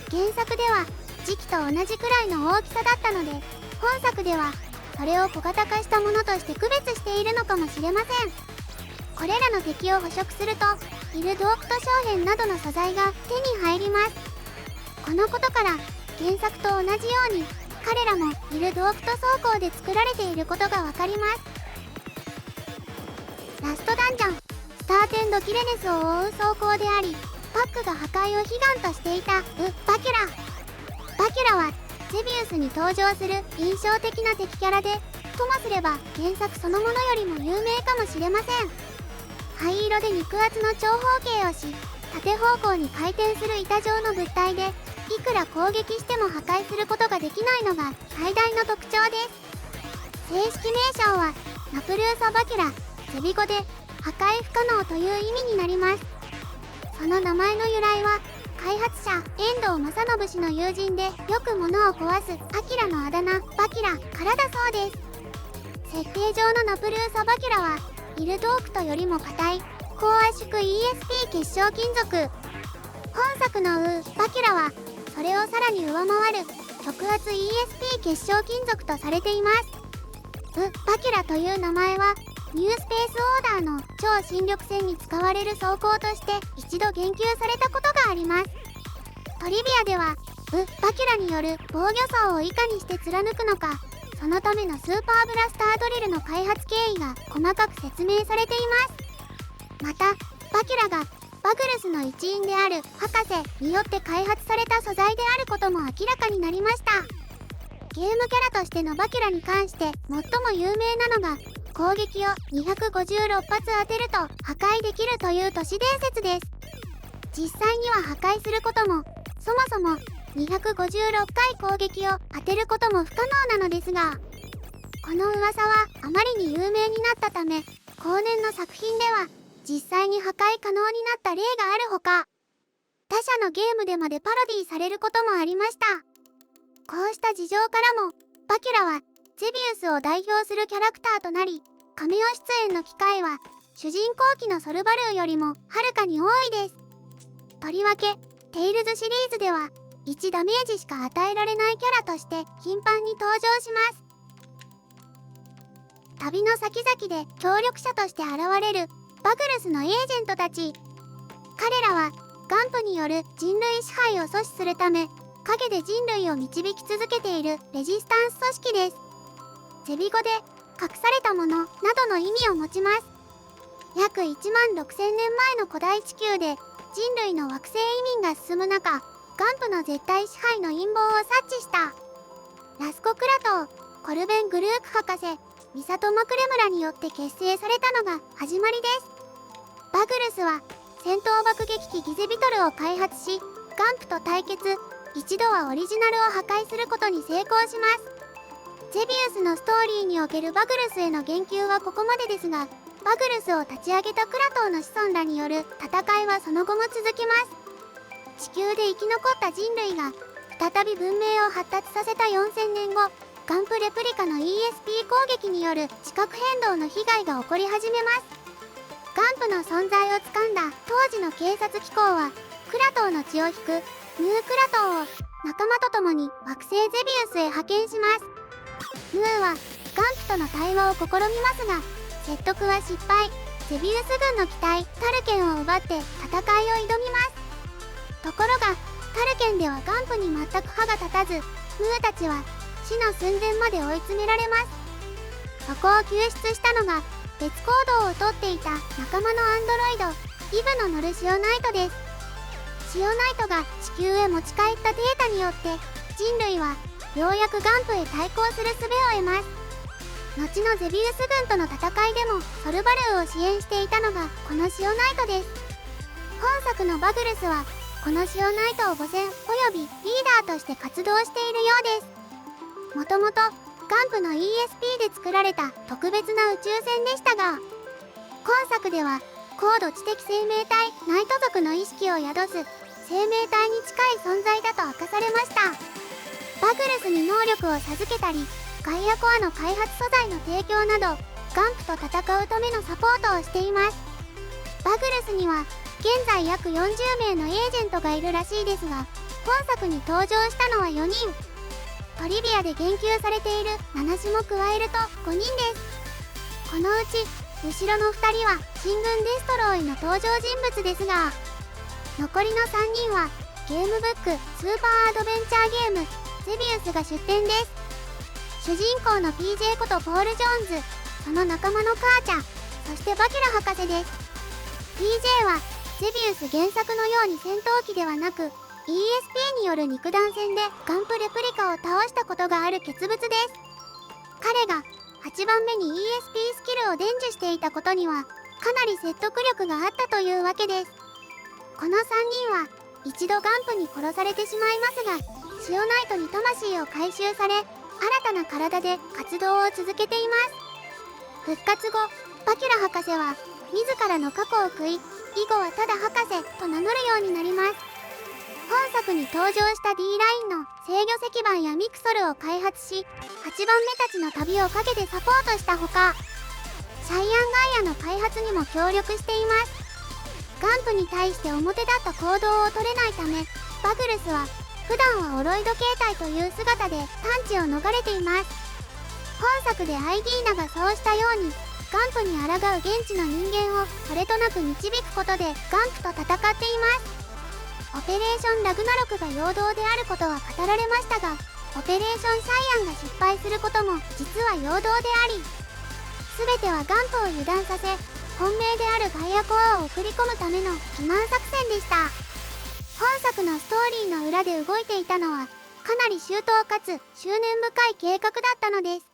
が、原作では時期と同じくらいの大きさだったので、本作ではそれを小型化したものとして区別しているのかもしれません。これらの敵を捕食するとイル・ドークト小片などの素材が手に入ります。このことから原作と同じように彼らもイル・ドークト装甲で作られていることがわかります。ラストダンジョン、スターテンド・キレネスを覆う装甲であり、パックが破壊を悲願としていたバキュラ。バキュラはゼビウスに登場する印象的な敵キャラで、ともすれば原作そのものよりも有名かもしれません。灰色で肉厚の長方形をし、縦方向に回転する板状の物体で、いくら攻撃しても破壊することができないのが最大の特徴です。正式名称はナプルーサ・バキュラ、ゼビ語で破壊不可能という意味になります。その名前の由来は開発者遠藤正信氏の友人でよく物を壊すアキラのあだ名バキラからだそうです。設定上のナプルーサ・バキュラはイル・ドークトよりも硬い高圧縮 ESP 結晶金属。本作のバキュラはそれをさらに上回る極圧 ESP 結晶金属とされています。バキュラという名前はニュースペースオーダーの超新緑戦に使われる装甲として一度言及されたことがあります。トリビアではバキュラによる防御層をいかにして貫くのか、そのためのスーパーブラスタードリルの開発経緯が細かく説明されています。またバキュラがバグルスの一員である博士によって開発された素材であることも明らかになりました。ゲームキャラとしてのバキュラに関して最も有名なのが攻撃を256発当てると破壊できるという都市伝説です。実際には破壊することもそもそも256回攻撃を当てることも不可能なのですが、この噂はあまりに有名になったため後年の作品では実際に破壊可能になった例があるほか、他社のゲームでまでパロディされることもありました。こうした事情からもバキュラはゼビウスを代表するキャラクターとなり、カメオ出演の機会は主人公機のソルバルーよりもはるかに多いです。とりわけテイルズシリーズでは1ダメージしか与えられないキャラとして頻繁に登場します。旅の先々で協力者として現れるバグルスのエージェントたち。彼らはガンプによる人類支配を阻止するため陰で人類を導き続けているレジスタンス組織です。ゼビ語で隠されたものなどの意味を持ちます。約1万6000年前の古代地球で人類の惑星移民が進む中、ガンプの絶対支配の陰謀を察知したラスコ・クラトー、コルベン・グルーク博士、ミサト・マクレムラによって結成されたのが始まりです。バグルスは戦闘爆撃機ギゼビトルを開発し、ガンプと対決、一度はオリジナルを破壊することに成功します。ゼビウスのストーリーにおけるバグルスへの言及はここまでですが、バグルスを立ち上げたクラトーの子孫らによる戦いはその後も続きます。地球で生き残った人類が再び文明を発達させた4000年後、ガンプレプリカの ESP 攻撃による地殻変動の被害が起こり始めます。ガンプの存在をつかんだ当時の警察機構はクラトーの血を引くヌークラトーを仲間と共に惑星ゼビウスへ派遣します。ヌーはガンプとの対話を試みますが説得は失敗。ゼビウス軍の機体タルケンを奪って戦いを挑みます。ところがタルケンではガンプに全く歯が立たず、ムーたちは死の寸前まで追い詰められます。そこを救出したのが別行動をとっていた仲間のアンドロイドイブの乗るシオナイトです。シオナイトが地球へ持ち帰ったデータによって人類はようやくガンプへ対抗する術を得ます。後のゼビウス軍との戦いでもソルバルーを支援していたのがこのシオナイトです。本作のバグルスはこのシオナイトを母船およびリーダーとして活動しているようです。もともとガンプの ESP で作られた特別な宇宙船でしたが、今作では高度知的生命体ナイト族の意識を宿す生命体に近い存在だと明かされました。バグルスに能力を授けたり、ガイアコアの開発素材の提供などガンプと戦うためのサポートをしています。バグルスには現在約40名のエージェントがいるらしいですが、本作に登場したのは4人。トリビアで言及されている7種も加えると5人です。このうち後ろの2人は新軍デストロイの登場人物ですが、残りの3人はゲームブックスーパーアドベンチャーゲームゼビウスが出展です。主人公の PJ ことポール・ジョーンズ、その仲間のカーチャ、そしてバキュラ博士です。 PJ はゼビウス原作のように戦闘機ではなく ESP による肉弾戦でガンプレプリカを倒したことがある傑物です。彼が8番目に ESP スキルを伝授していたことにはかなり説得力があったというわけです。この3人は一度ガンプに殺されてしまいますが、シオナイトに魂を回収され新たな体で活動を続けています。復活後、バキュラ博士は自らの過去を悔い、以後はただ博士と名乗るようになります。本作に登場した D ラインの制御石板やミクソルを開発し、8番目たちの旅を陰でサポートしたほか、シャイアンガイアの開発にも協力しています。ガンプに対して表立った行動を取れないため、バグルスは普段はオロイド形態という姿で探知を逃れています。本作でアイディーナがそうしたように、ガンプに抗う現地の人間をそれとなく導くことでガンプと戦っています。オペレーションラグナロクが陽動であることは語られましたが、オペレーションシャイアンが失敗することも実は陽動であり、全てはガンプを油断させ、本命であるガイアコアを送り込むための欺瞞作戦でした。本作のストーリーの裏で動いていたのはかなり周到かつ執念深い計画だったのです。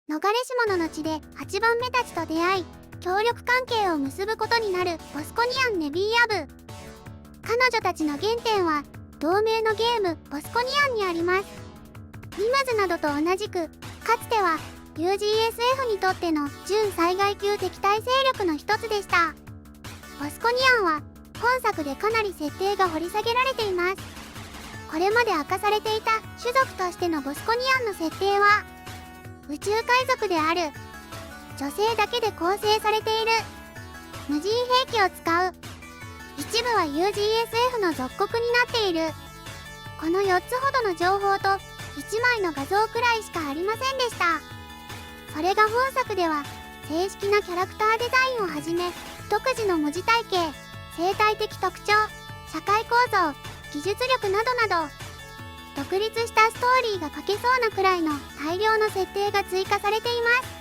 逃れし者の地で8番目たちと出会い、協力関係を結ぶことになるボスコニアン・ネビーアブ。彼女たちの原点は同名のゲームボスコニアンにあります。ニムズなどと同じく、かつては UGSF にとっての準災害級敵対勢力の一つでした。ボスコニアンは本作でかなり設定が掘り下げられています。これまで明かされていた種族としてのボスコニアンの設定は、宇宙海賊である、女性だけで構成されている、無人兵器を使う、一部は UGSF の属国になっている。この4つほどの情報と1枚の画像くらいしかありませんでした。それが本作では正式なキャラクターデザインをはじめ、独自の文字体系、生態的特徴、社会構造、技術力などなど、独立したストーリーが書けそうなくらいの大量の設定が追加されています。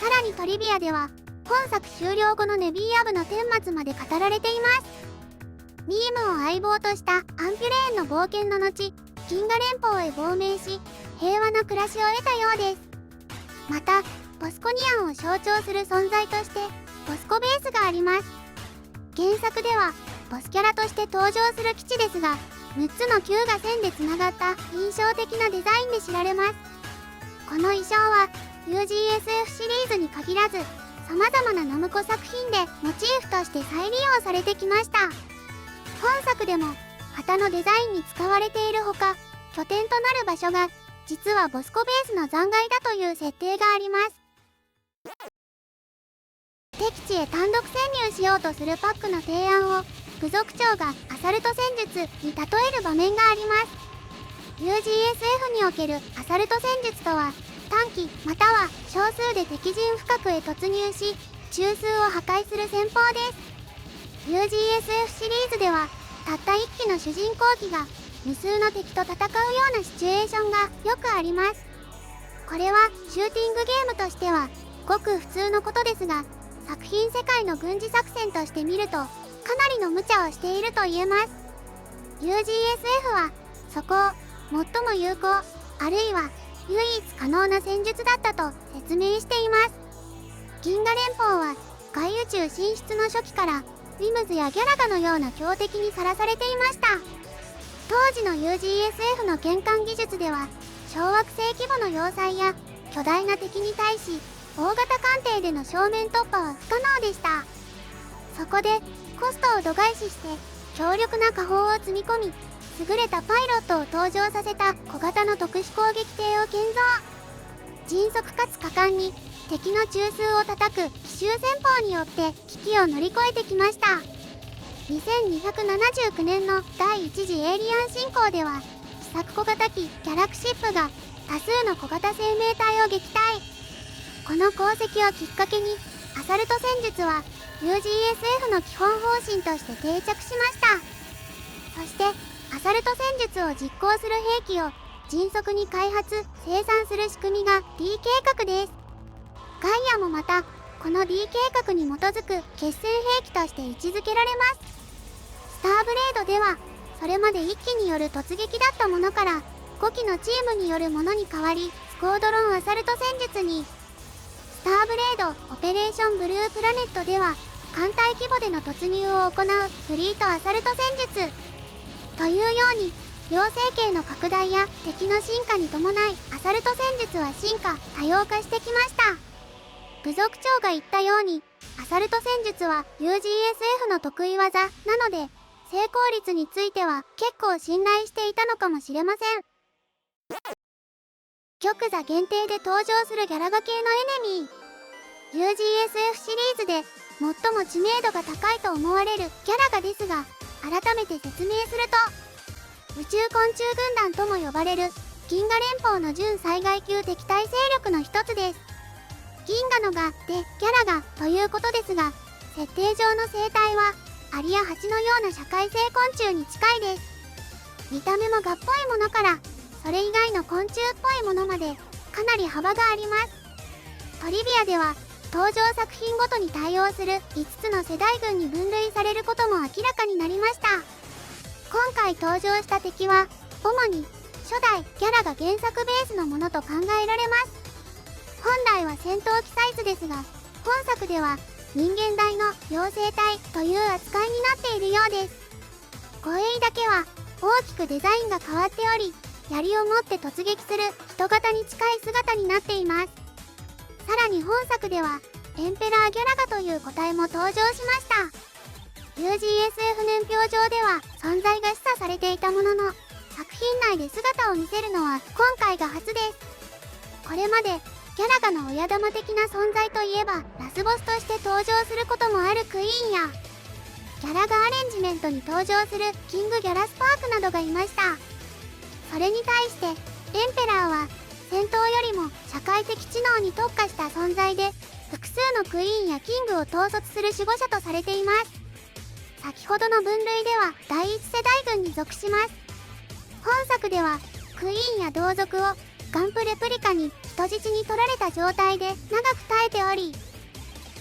さらにトリビアでは、本作終了後のネビーアブの顛末まで語られています。ミームを相棒としたアンピュレーンの冒険の後、銀河連邦へ亡命し、平和な暮らしを得たようです。また、ボスコニアンを象徴する存在として、ボスコベースがあります。原作では、ボスキャラとして登場する基地ですが、6つの球が線でつながった印象的なデザインで知られます。この衣装は UGSF シリーズに限らず、様々なナムコ作品でモチーフとして再利用されてきました。本作でも旗のデザインに使われているほか、拠点となる場所が実はボスコベースの残骸だという設定があります。敵地へ単独潜入しようとするパックの提案を部族長がアサルト戦術に例える場面があります。 UGSF におけるアサルト戦術とは、短期または少数で敵陣深くへ突入し中枢を破壊する戦法です。 UGSF シリーズではたった1機の主人公機が無数の敵と戦うようなシチュエーションがよくあります。これはシューティングゲームとしてはごく普通のことですが、作品世界の軍事作戦として見るとかなりの無茶をしていると言えます。 UGSF はそこを最も有効あるいは唯一可能な戦術だったと説明しています。銀河連邦は外宇宙進出の初期からウィムズやギャラガのような強敵にさらされていました。当時の UGSF の剣艦技術では小惑星規模の要塞や巨大な敵に対し大型艦艇での正面突破は不可能でした。そこでコストを度外視して強力な火砲を積み込み優れたパイロットを登場させた小型の特殊攻撃艇を建造。迅速かつ果敢に敵の中枢を叩く奇襲戦法によって危機を乗り越えてきました。2279年の第一次エイリアン侵攻では試作小型機ギャラクシップが多数の小型生命体を撃退。この功績をきっかけにアサルト戦術は UGSF の基本方針として定着しました。そしてアサルト戦術を実行する兵器を迅速に開発生産する仕組みが D 計画です。ガイアもまたこの D 計画に基づく決戦兵器として位置づけられます。スターブレードではそれまで1機による突撃だったものから5機のチームによるものに変わり、スコードロンアサルト戦術に。スターブレードオペレーションブループラネットでは艦隊規模での突入を行うフリートアサルト戦術というように、両星系の拡大や敵の進化に伴いアサルト戦術は進化多様化してきました。部族長が言ったようにアサルト戦術は UGSF の得意技なので成功率については結構信頼していたのかもしれません。玉座限定で登場するギャラガ系のエネミー。 UGSF シリーズで最も知名度が高いと思われるギャラガですが、改めて説明すると宇宙昆虫軍団とも呼ばれる銀河連邦の準災害級敵対勢力の一つです。銀河の蛾でギャラガということですが、設定上の生態はアリやハチのような社会性昆虫に近いです。見た目も蛾っぽいものからそれ以外の昆虫っぽいものまでかなり幅があります。トリビアでは登場作品ごとに対応する5つの世代群に分類されることも明らかになりました。今回登場した敵は主に初代ギャラが原作ベースのものと考えられます。本来は戦闘機サイズですが、本作では人間大の妖精体という扱いになっているようです。護衛だけは大きくデザインが変わっており、槍を持って突撃する人型に近い姿になっています。さらに本作ではエンペラーギャラガという個体も登場しました。 UGSF 年表上では存在が示唆されていたものの、作品内で姿を見せるのは今回が初です。これまでギャラガの親玉的な存在といえばラスボスとして登場することもあるクイーンやギャラガアレンジメントに登場するキングギャラスパークなどがいました。それに対してエンペラーは戦闘よりも社会的知能に特化した存在で、複数のクイーンやキングを統率する守護者とされています。先ほどの分類では第一世代群に属します。本作ではクイーンや同族をガンプレプリカに人質に取られた状態で長く耐えており、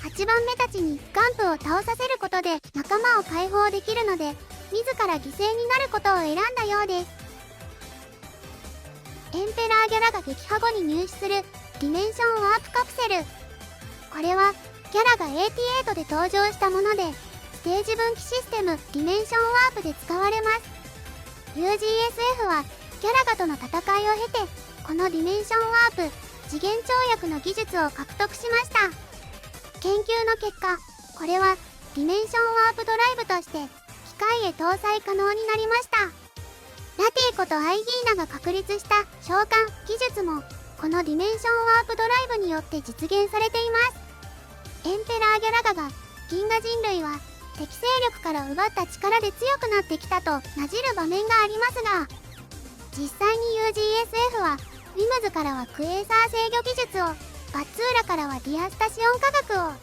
8番目たちにガンプを倒させることで仲間を解放できるので、自ら犠牲になることを選んだようです。エンペラーギャラが撃破後に入手するディメンションワープカプセル。これはギャラが88で登場したもので、ステージ分岐システムディメンションワープで使われます。 UGSF はギャラガとの戦いを経て、このディメンションワープ次元跳躍の技術を獲得しました。研究の結果、これはディメンションワープドライブとして機械へ搭載可能になりました。ラティことアイギーナが確立した召喚技術もこのディメンションワープドライブによって実現されています。エンペラーギャラガが銀河人類は敵勢力から奪った力で強くなってきたとなじる場面がありますが、実際に UGSF はウィムズからはクエーサー制御技術を、バッツーラからはディアスタシオン科学を、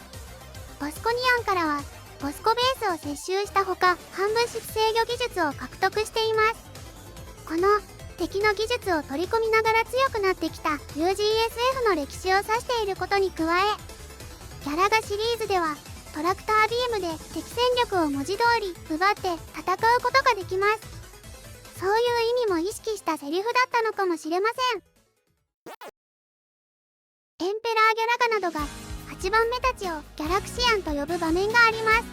ボスコニアンからはボスコベースを接収したほか、反物質制御技術を獲得しています。この敵の技術を取り込みながら強くなってきた UGSF の歴史を指していることに加え、ギャラガシリーズではトラクタービームで敵戦力を文字通り奪って戦うことができます。そういう意味も意識したセリフだったのかもしれません。エンペラーギャラガなどが8番目たちをギャラクシアンと呼ぶ場面があります。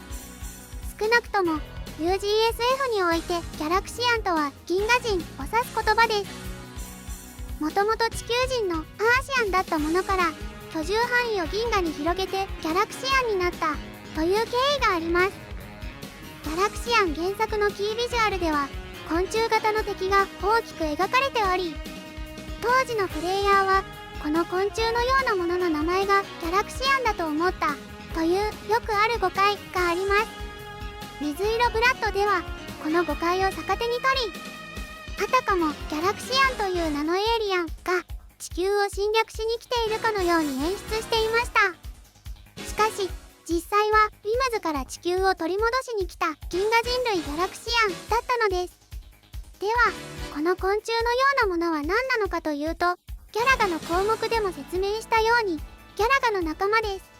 少なくとも UGSF においてギャラクシアンとは銀河人を指す言葉です。もともと地球人のアーシアンだったものから居住範囲を銀河に広げてギャラクシアンになったという経緯があります。ギャラクシアン原作のキービジュアルでは昆虫型の敵が大きく描かれており、当時のプレイヤーはこの昆虫のようなものの名前がギャラクシアンだと思ったというよくある誤解があります。水色ブラッドではこの誤解を逆手に取り、あたかもギャラクシアンという名のエイリアンが地球を侵略しに来ているかのように演出していました。しかし実際はウィムズから地球を取り戻しに来た銀河人類ギャラクシアンだったのです。ではこの昆虫のようなものは何なのかというと、ギャラガの項目でも説明したようにギャラガの仲間です。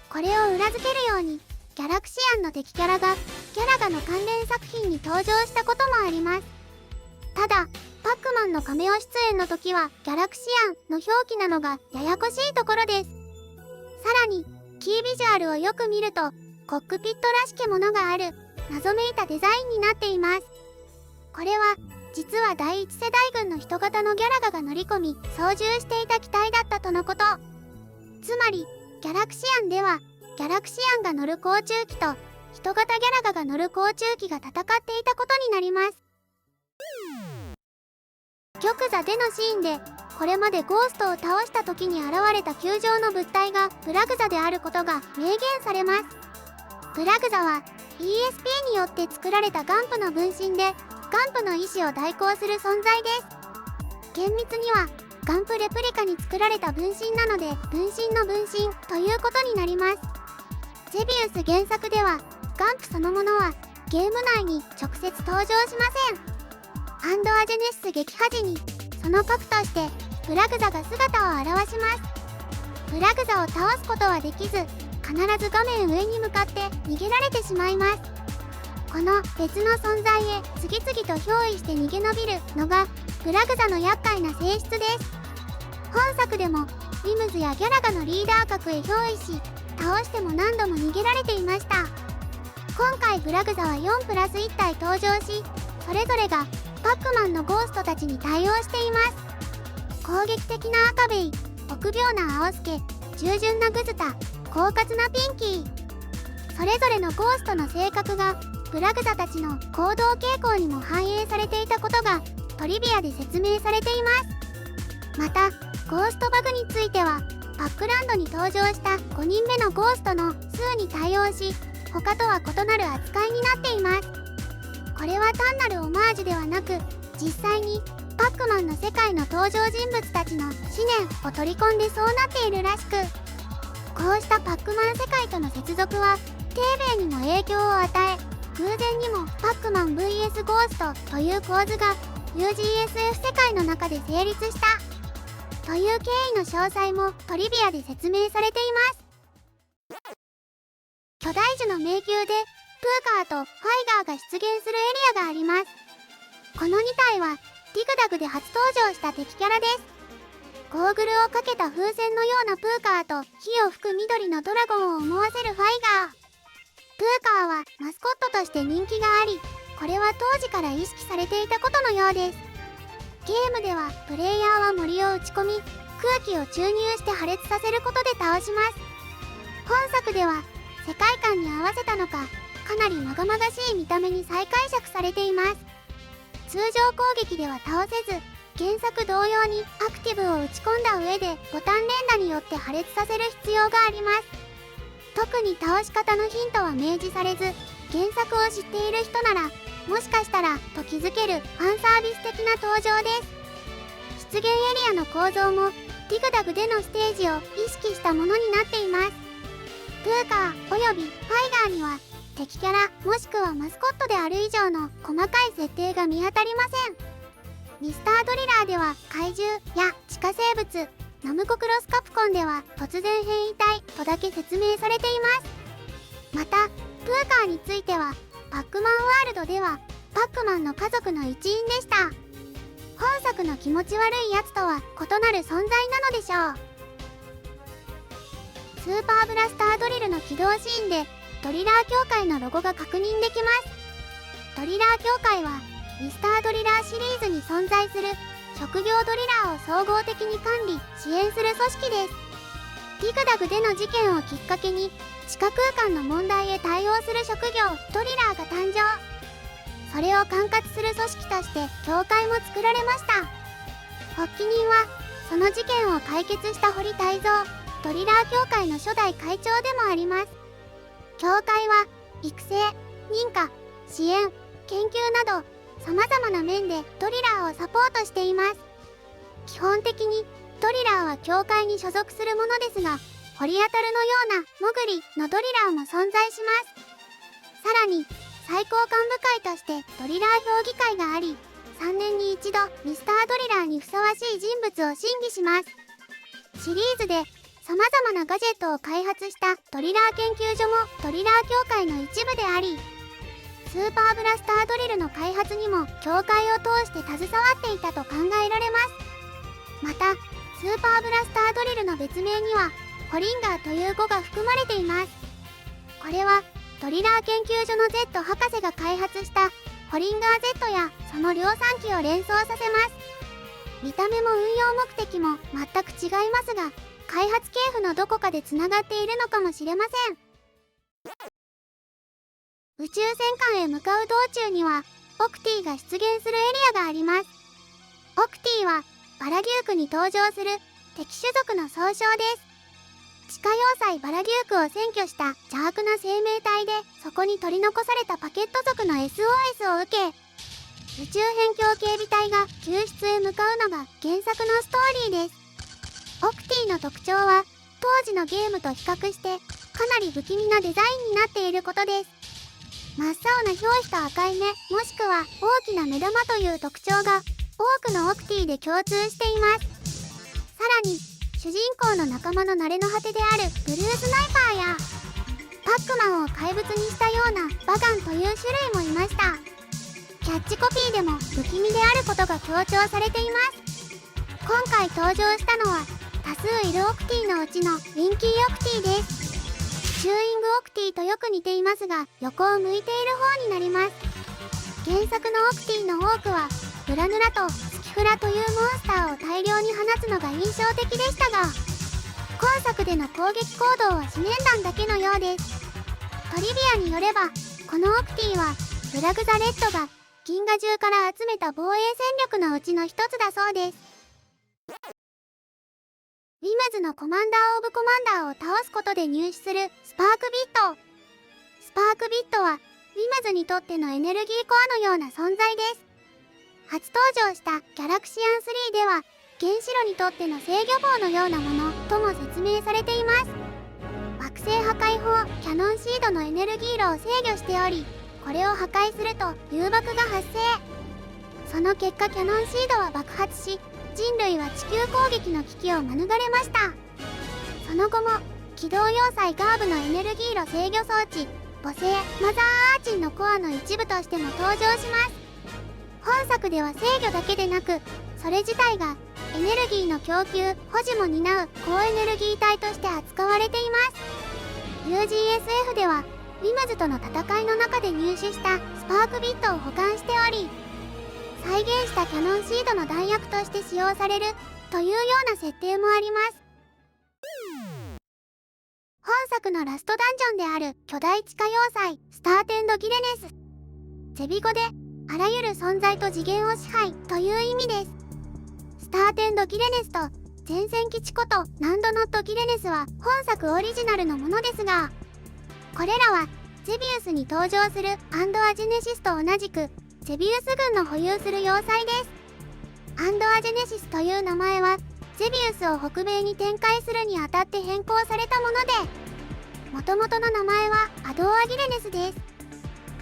これを裏付けるようにギャラクシアンの敵キャラがギャラガの関連作品に登場したこともあります。ただパックマンのカメオ出演の時はギャラクシアンの表記なのがややこしいところです。さらにキービジュアルをよく見るとコックピットらしきものがある謎めいたデザインになっています。これは実は第一世代軍の人型のギャラガが乗り込み操縦していた機体だったとのこと。つまりギャラクシアンではギャラクシアンが乗る甲虫機と人型ギャラガが乗る甲虫機が戦っていたことになります。玉座でのシーンでこれまでゴーストを倒した時に現れた球状の物体がブラグザであることが明言されます。ブラグザは ESP によって作られたガンプの分身でガンプの意志を代行する存在です。厳密にはガンプレプリカに作られた分身なので分身の分身ということになります。ゼビウス原作ではガンプそのものはゲーム内に直接登場しません。アンドアジェネシス撃破時にその核としてブラグザが姿を現します。ブラグザを倒すことはできず、必ず画面上に向かって逃げられてしまいます。この別の存在へ次々と憑依して逃げ延びるのがブラグザの厄介な性質です。本作でもウィムズやギャラガのリーダー格へ憑依し倒しても何度も逃げられていました。今回ブラグザは4プラス1体登場し、それぞれがパックマンのゴーストたちに対応しています。攻撃的な赤ベイ、臆病な青助、従順なグズタ、狡猾なピンキー。それぞれのゴーストの性格がブラグザたちの行動傾向にも反映されていたことがトリビアで説明されています。またゴーストバグについてはパックランドに登場した5人目のゴーストの数に対応し、他とは異なる扱いになっています。これは単なるオマージュではなく、実際にパックマンの世界の登場人物たちの思念を取り込んでそうなっているらしく、こうしたパックマン世界との接続はテーベイにも影響を与え、偶然にもパックマン vs ゴーストという構図が UGSF 世界の中で成立したという経緯の詳細もトリビアで説明されています。巨大樹の迷宮でプーカーとファイガーが出現するエリアがあります。この2体はディグダグで初登場した敵キャラです。ゴーグルをかけた風船のようなプーカーと火を吹く緑のドラゴンを思わせるファイガー。プーカーはマスコットとして人気があり、これは当時から意識されていたことのようです。ゲームではプレイヤーは森を打ち込み、空気を注入して破裂させることで倒します。本作では世界観に合わせたのか、かなりまがまがしい見た目に再解釈されています。通常攻撃では倒せず、原作同様にアクティブを打ち込んだ上でボタン連打によって破裂させる必要があります。特に倒し方のヒントは明示されず、原作を知っている人ならもしかしたらと気づけるファンサービス的な登場です。出現エリアの構造もディグダグでのステージを意識したものになっています。トゥーカーおよびファイガーには敵キャラもしくはマスコットである以上の細かい設定が見当たりません。ミスタードリラーでは怪獣や地下生物、ナムコクロスカプコンでは突然変異体とだけ説明されています。またトゥーカーについてはパックマンワールドではパックマンの家族の一員でした。本作の気持ち悪いやつとは異なる存在なのでしょう。スーパーブラスタードリルの起動シーンでドリラー協会のロゴが確認できます。ドリラー協会はミスタードリラーシリーズに存在する職業ドリラーを総合的に管理・支援する組織です。ディグダグでの事件をきっかけに地下空間の問題へ対応する職業ドリラーが誕生。それを管轄する組織として協会も作られました。発起人はその事件を解決した堀泰造、ドリラー協会の初代会長でもあります。協会は育成、認可、支援、研究など様々な面でドリラーをサポートしています。基本的にドリラーは協会に所属するものですが、ホリアタルのようなモグリのドリラーも存在します。さらに最高幹部会としてドリラー評議会があり、3年に一度ミスタードリラーにふさわしい人物を審議します。シリーズで様々なガジェットを開発したドリラー研究所もドリラー協会の一部であり、スーパーブラスタードリルの開発にも協会を通して携わっていたと考えられます。またスーパーブラスタードリルの別名にはホリンガーという語が含まれています。これはドリラー研究所の Z 博士が開発したホリンガー Z やその量産機を連想させます。見た目も運用目的も全く違いますが、開発系譜のどこかでつながっているのかもしれません。宇宙戦艦へ向かう道中にはオクティが出現するエリアがあります。オクティはバラデュークに登場する敵種族の総称です。地下要塞バラデュークを占拠した邪悪な生命体で、そこに取り残されたパケット族の SOS を受け、宇宙辺境警備隊が救出へ向かうのが原作のストーリーです。オクティの特徴は当時のゲームと比較してかなり不気味なデザインになっていることです。真っ青な表皮と赤い目、もしくは大きな目玉という特徴が多くのオクティで共通しています。さらに主人公の仲間の慣れの果てであるブルースナイパーやパックマンを怪物にしたようなバガンという種類もいました。キャッチコピーでも不気味であることが強調されています。今回登場したのは多数いるオクティのうちのウィンキーオクティです。チューイングオクティとよく似ていますが、横を向いている方になります。原作のオクティの多くはグラヌラとスキフラというモンスターを大量に放つのが印象的でしたが、今作での攻撃行動は思念弾だけのようです。トリビアによればこのオクティはブラグ・ザ・レッドが銀河中から集めた防衛戦力のうちの一つだそうです。ウィメズのコマンダー・オブ・コマンダーを倒すことで入手するスパークビット。スパークビットはウィメズにとってのエネルギーコアのような存在です。初登場したギャラクシアン3では原子炉にとっての制御棒のようなものとも説明されています。惑星破壊砲キャノンシードのエネルギー炉を制御しており、これを破壊すると誘爆が発生。その結果キャノンシードは爆発し、人類は地球攻撃の危機を免れました。その後も軌道要塞ガーブのエネルギー炉制御装置母星マザーアーチンのコアの一部としても登場します。本作では制御だけでなく、それ自体がエネルギーの供給保持も担う高エネルギー体として扱われています。 UGSF ではウィムズとの戦いの中で入手したスパークビットを保管しており、再現したキャノンシードの弾薬として使用されるというような設定もあります。本作のラストダンジョンである巨大地下要塞スターテンド・ギレネス、ゼビ語であらゆる存在と次元を支配という意味です。スターテンド・ギレネスと前線基地ことナンドノット・ギレネスは本作オリジナルのものですが、これらはゼビウスに登場するアンドアジェネシスと同じくゼビウス軍の保有する要塞です。アンドアジェネシスという名前はゼビウスを北米に展開するにあたって変更されたもので、もともとの名前はアドアギレネスです。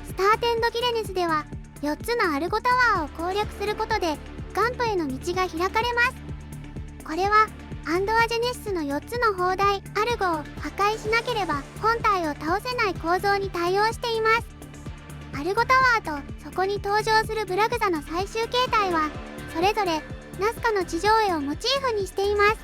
スターテンドギレネスでは4つのアルゴタワーを攻略することでガンプへの道が開かれます。これはアンドアジェネシスの4つの砲台アルゴを破壊しなければ本体を倒せない構造に対応しています。アルゴタワーとそこに登場するブラグザの最終形態はそれぞれナスカの地上絵をモチーフにしています。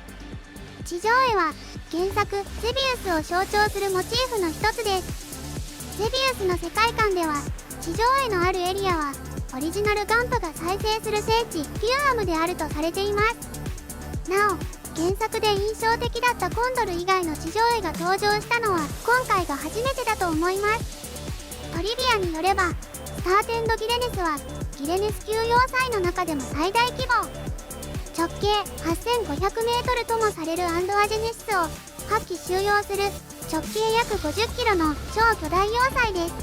地上絵は原作ゼビウスを象徴するモチーフの一つです。ゼビウスの世界観では地上絵のあるエリアはオリジナルガンプが再生する聖地ピューアムであるとされています。なお原作で印象的だったコンドル以外の地上絵が登場したのは今回が初めてだと思います。トリビアによればスターテンドギレネスはギレネス級要塞の中でも最大規模、直径 8500m ともされるアンドアジェネシスを8機収容する直径約 50km の超巨大要塞です。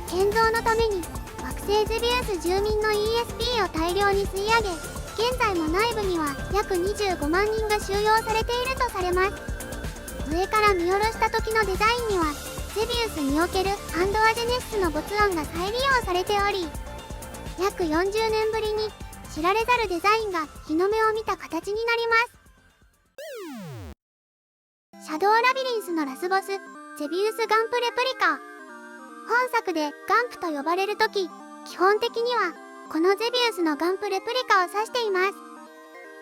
建造のために惑星ゼビウス住民の ESP を大量に吸い上げ、現在も内部には約25万人が収容されているとされます。上から見下ろした時のデザインにはゼビウスにおけるアンドアジェネシスの没案が再利用されており、約40年ぶりに知られざるデザインが日の目を見た形になります。シャドウラビリンスのラスボスゼビウスガンプレプリカ。本作でガンプと呼ばれるとき、基本的にはこのゼビウスのガンプレプリカを指しています。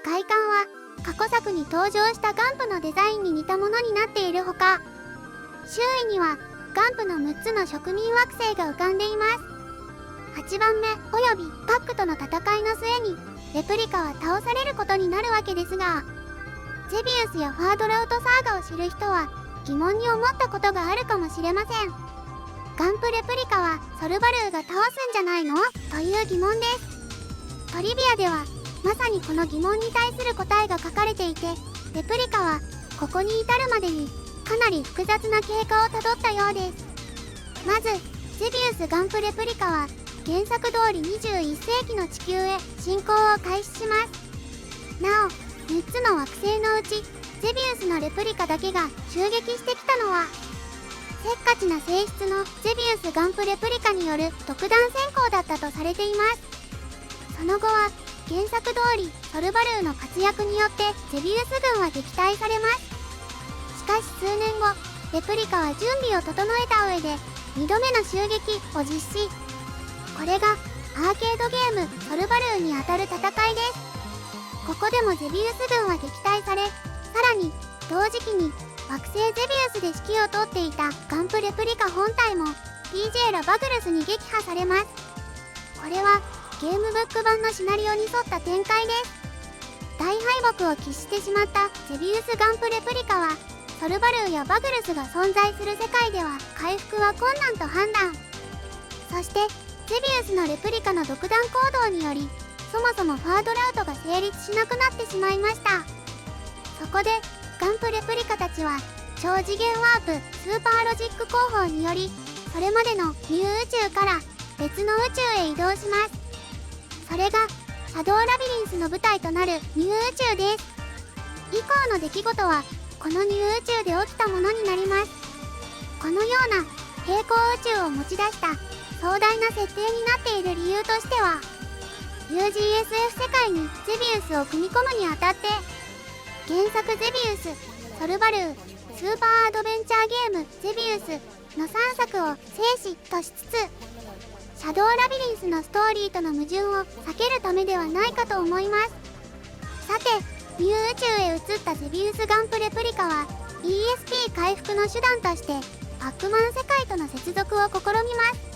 外観は過去作に登場したガンプのデザインに似たものになっているほか、周囲にはガンプの6つの植民惑星が浮かんでいます。8番目およびパックとの戦いの末にレプリカは倒されることになるわけですが、ゼビウスやファードラウトサーガを知る人は疑問に思ったことがあるかもしれません。ガンプレプリカはソルバルーが倒すんじゃないのという疑問です。トリビアではまさにこの疑問に対する答えが書かれていて、レプリカはここに至るまでにかなり複雑な経過をたどったようです。まずゼビウスガンプレプリカは原作通り21世紀の地球へ進行を開始します。なお3つの惑星のうちゼビウスのレプリカだけが襲撃してきたのはせっかちな性質のゼビウスガンプレプリカによる独断専行だったとされています。その後は原作通りソルバルーの活躍によってゼビウス軍は撃退されます。しかし数年後レプリカは準備を整えた上で2度目の襲撃を実施。これがアーケードゲームソルバルーにあたる戦いです。ここでもゼビウス軍は撃退され、さらに同時期に惑星ゼビウスで指揮を執っていたガンプレプリカ本体も PJ ラバグルスに撃破されます。これはゲームブック版のシナリオに沿った展開です。大敗北を喫してしまったゼビウスガンプレプリカはソルバルーやバグルスが存在する世界では回復は困難と判断。そしてゼビウスのレプリカの独断行動によりそもそもファードラウトが成立しなくなってしまいました。そこでガンプレプリカたちは超次元ワープスーパーロジック工法によりそれまでのニュー宇宙から別の宇宙へ移動します。それがシャドウラビリンスの舞台となるニュー宇宙です。以降の出来事はこのニュー宇宙で起きたものになります。このような平行宇宙を持ち出した壮大な設定になっている理由としては UGSF 世界にゼビウスを組み込むにあたって原作ゼビウス、ソルバルー、スーパーアドベンチャーゲームゼビウスの3作を生死としつつシャドウラビリンスのストーリーとの矛盾を避けるためではないかと思います。さてニュー宇宙へ移ったゼビウスガンプレプリカは ESP 回復の手段としてパックマン世界との接続を試みます。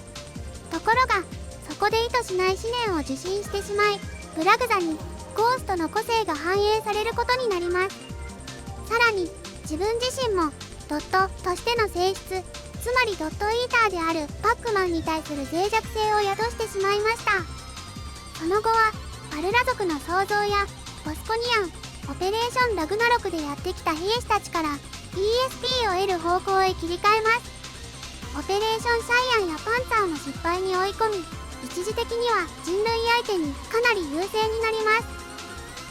ところがそこで意図しない思念を受信してしまいブラグザにゴーストの個性が反映されることになります。さらに自分自身もドットとしての性質、つまりドットイーターであるパックマンに対する脆弱性を宿してしまいました。その後はバルラ族の創造やボスコニアン、オペレーションラグナロクでやってきた兵士たちから ESP を得る方向へ切り替えます。オペレーションシャイアンやパンツァーも失敗に追い込み一時的には人類相手にかなり優勢になります。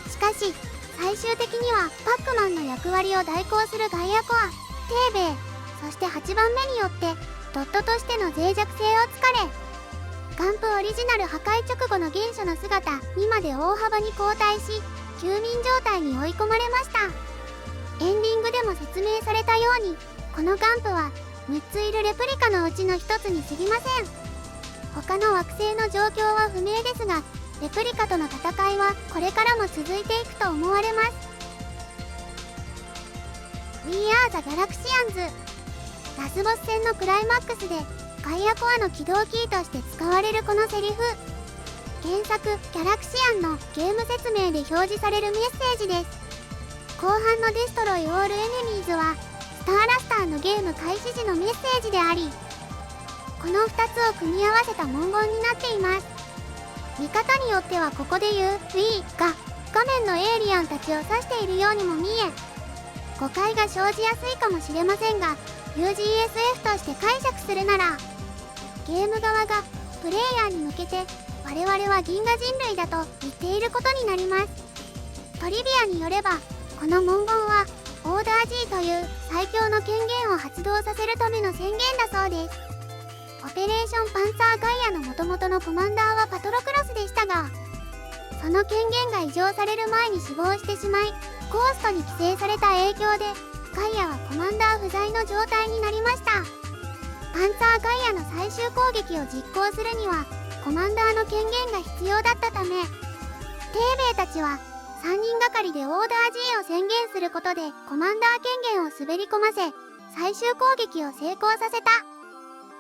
しかし最終的にはパックマンの役割を代行するガイアコア、テーベイ、そして8番目によってドットとしての脆弱性を突かれ、ガンプオリジナル破壊直後の原初の姿にまで大幅に後退し、休眠状態に追い込まれました。エンディングでも説明されたように、このガンプは6ついるレプリカのうちの1つに過ぎません。他の惑星の状況は不明ですが、レプリカとの戦いはこれからも続いていくと思われます。 We are the Galaxians。 ラスボス戦のクライマックスでガイアコアの起動キーとして使われるこのセリフ、原作ギャラクシアンのゲーム説明で表示されるメッセージです。後半のデストロイオールエネミーズはスターラスターのゲーム開始時のメッセージであり、この2つを組み合わせた文言になっています。見方によってはここで言う We が画面のエイリアンたちを指しているようにも見え、誤解が生じやすいかもしれませんが、 UGSF として解釈するなら、ゲーム側がプレイヤーに向けて我々は銀河人類だと言っていることになります。トリビアによれば、この文言はオーダー G という最強の権限を発動させるための宣言だそうです。オペレーションパンサーガイアの元々のコマンダーはパトロクロスでしたが、その権限が異常される前に死亡してしまい、ゴーストに寄生された影響でガイアはコマンダー不在の状態になりました。パンサーガイアの最終攻撃を実行するにはコマンダーの権限が必要だったため、テーベイたちは3人がかりでオーダー G を宣言することでコマンダー権限を滑り込ませ、最終攻撃を成功させた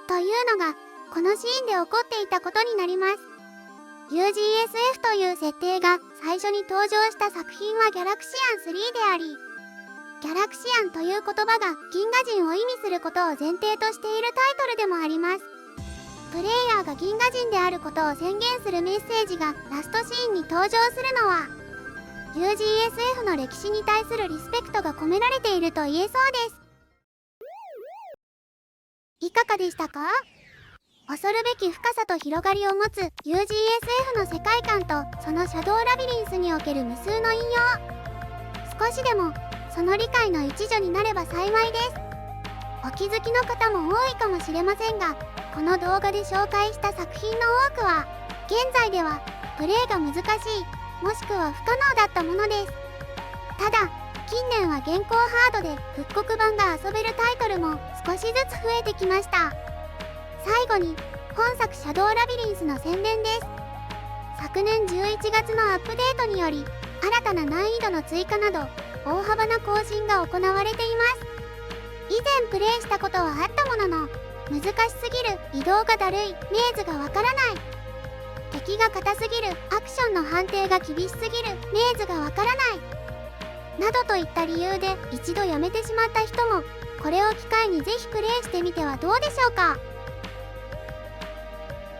というのがこのシーンで起こっていたことになります。 UGSF という設定が最初に登場した作品はギャラクシアン3であり、ギャラクシアンという言葉が銀河人を意味することを前提としているタイトルでもあります。プレイヤーが銀河人であることを宣言するメッセージがラストシーンに登場するのは UGSF の歴史に対するリスペクトが込められていると言えそうです。いかがでしたか？恐るべき深さと広がりを持つ UGSF の世界観とそのシャドウラビリンスにおける無数の引用、少しでもその理解の一助になれば幸いです。お気づきの方も多いかもしれませんが、この動画で紹介した作品の多くは現在ではプレイが難しい、もしくは不可能だったものです。ただ近年は現行ハードで復刻版が遊べるタイトルも少しずつ増えてきました。最後に本作シャドウラビリンスの宣伝です。昨年11月のアップデートにより新たな難易度の追加など大幅な更新が行われています。以前プレイしたことはあったものの、難しすぎる、移動がだるい、メイズがわからない、敵が硬すぎる、アクションの判定が厳しすぎる、メイズがわからないなどといった理由で一度やめてしまった人も、これを機会にぜひプレイしてみてはどうでしょうか。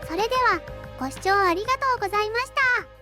それではご視聴ありがとうございました。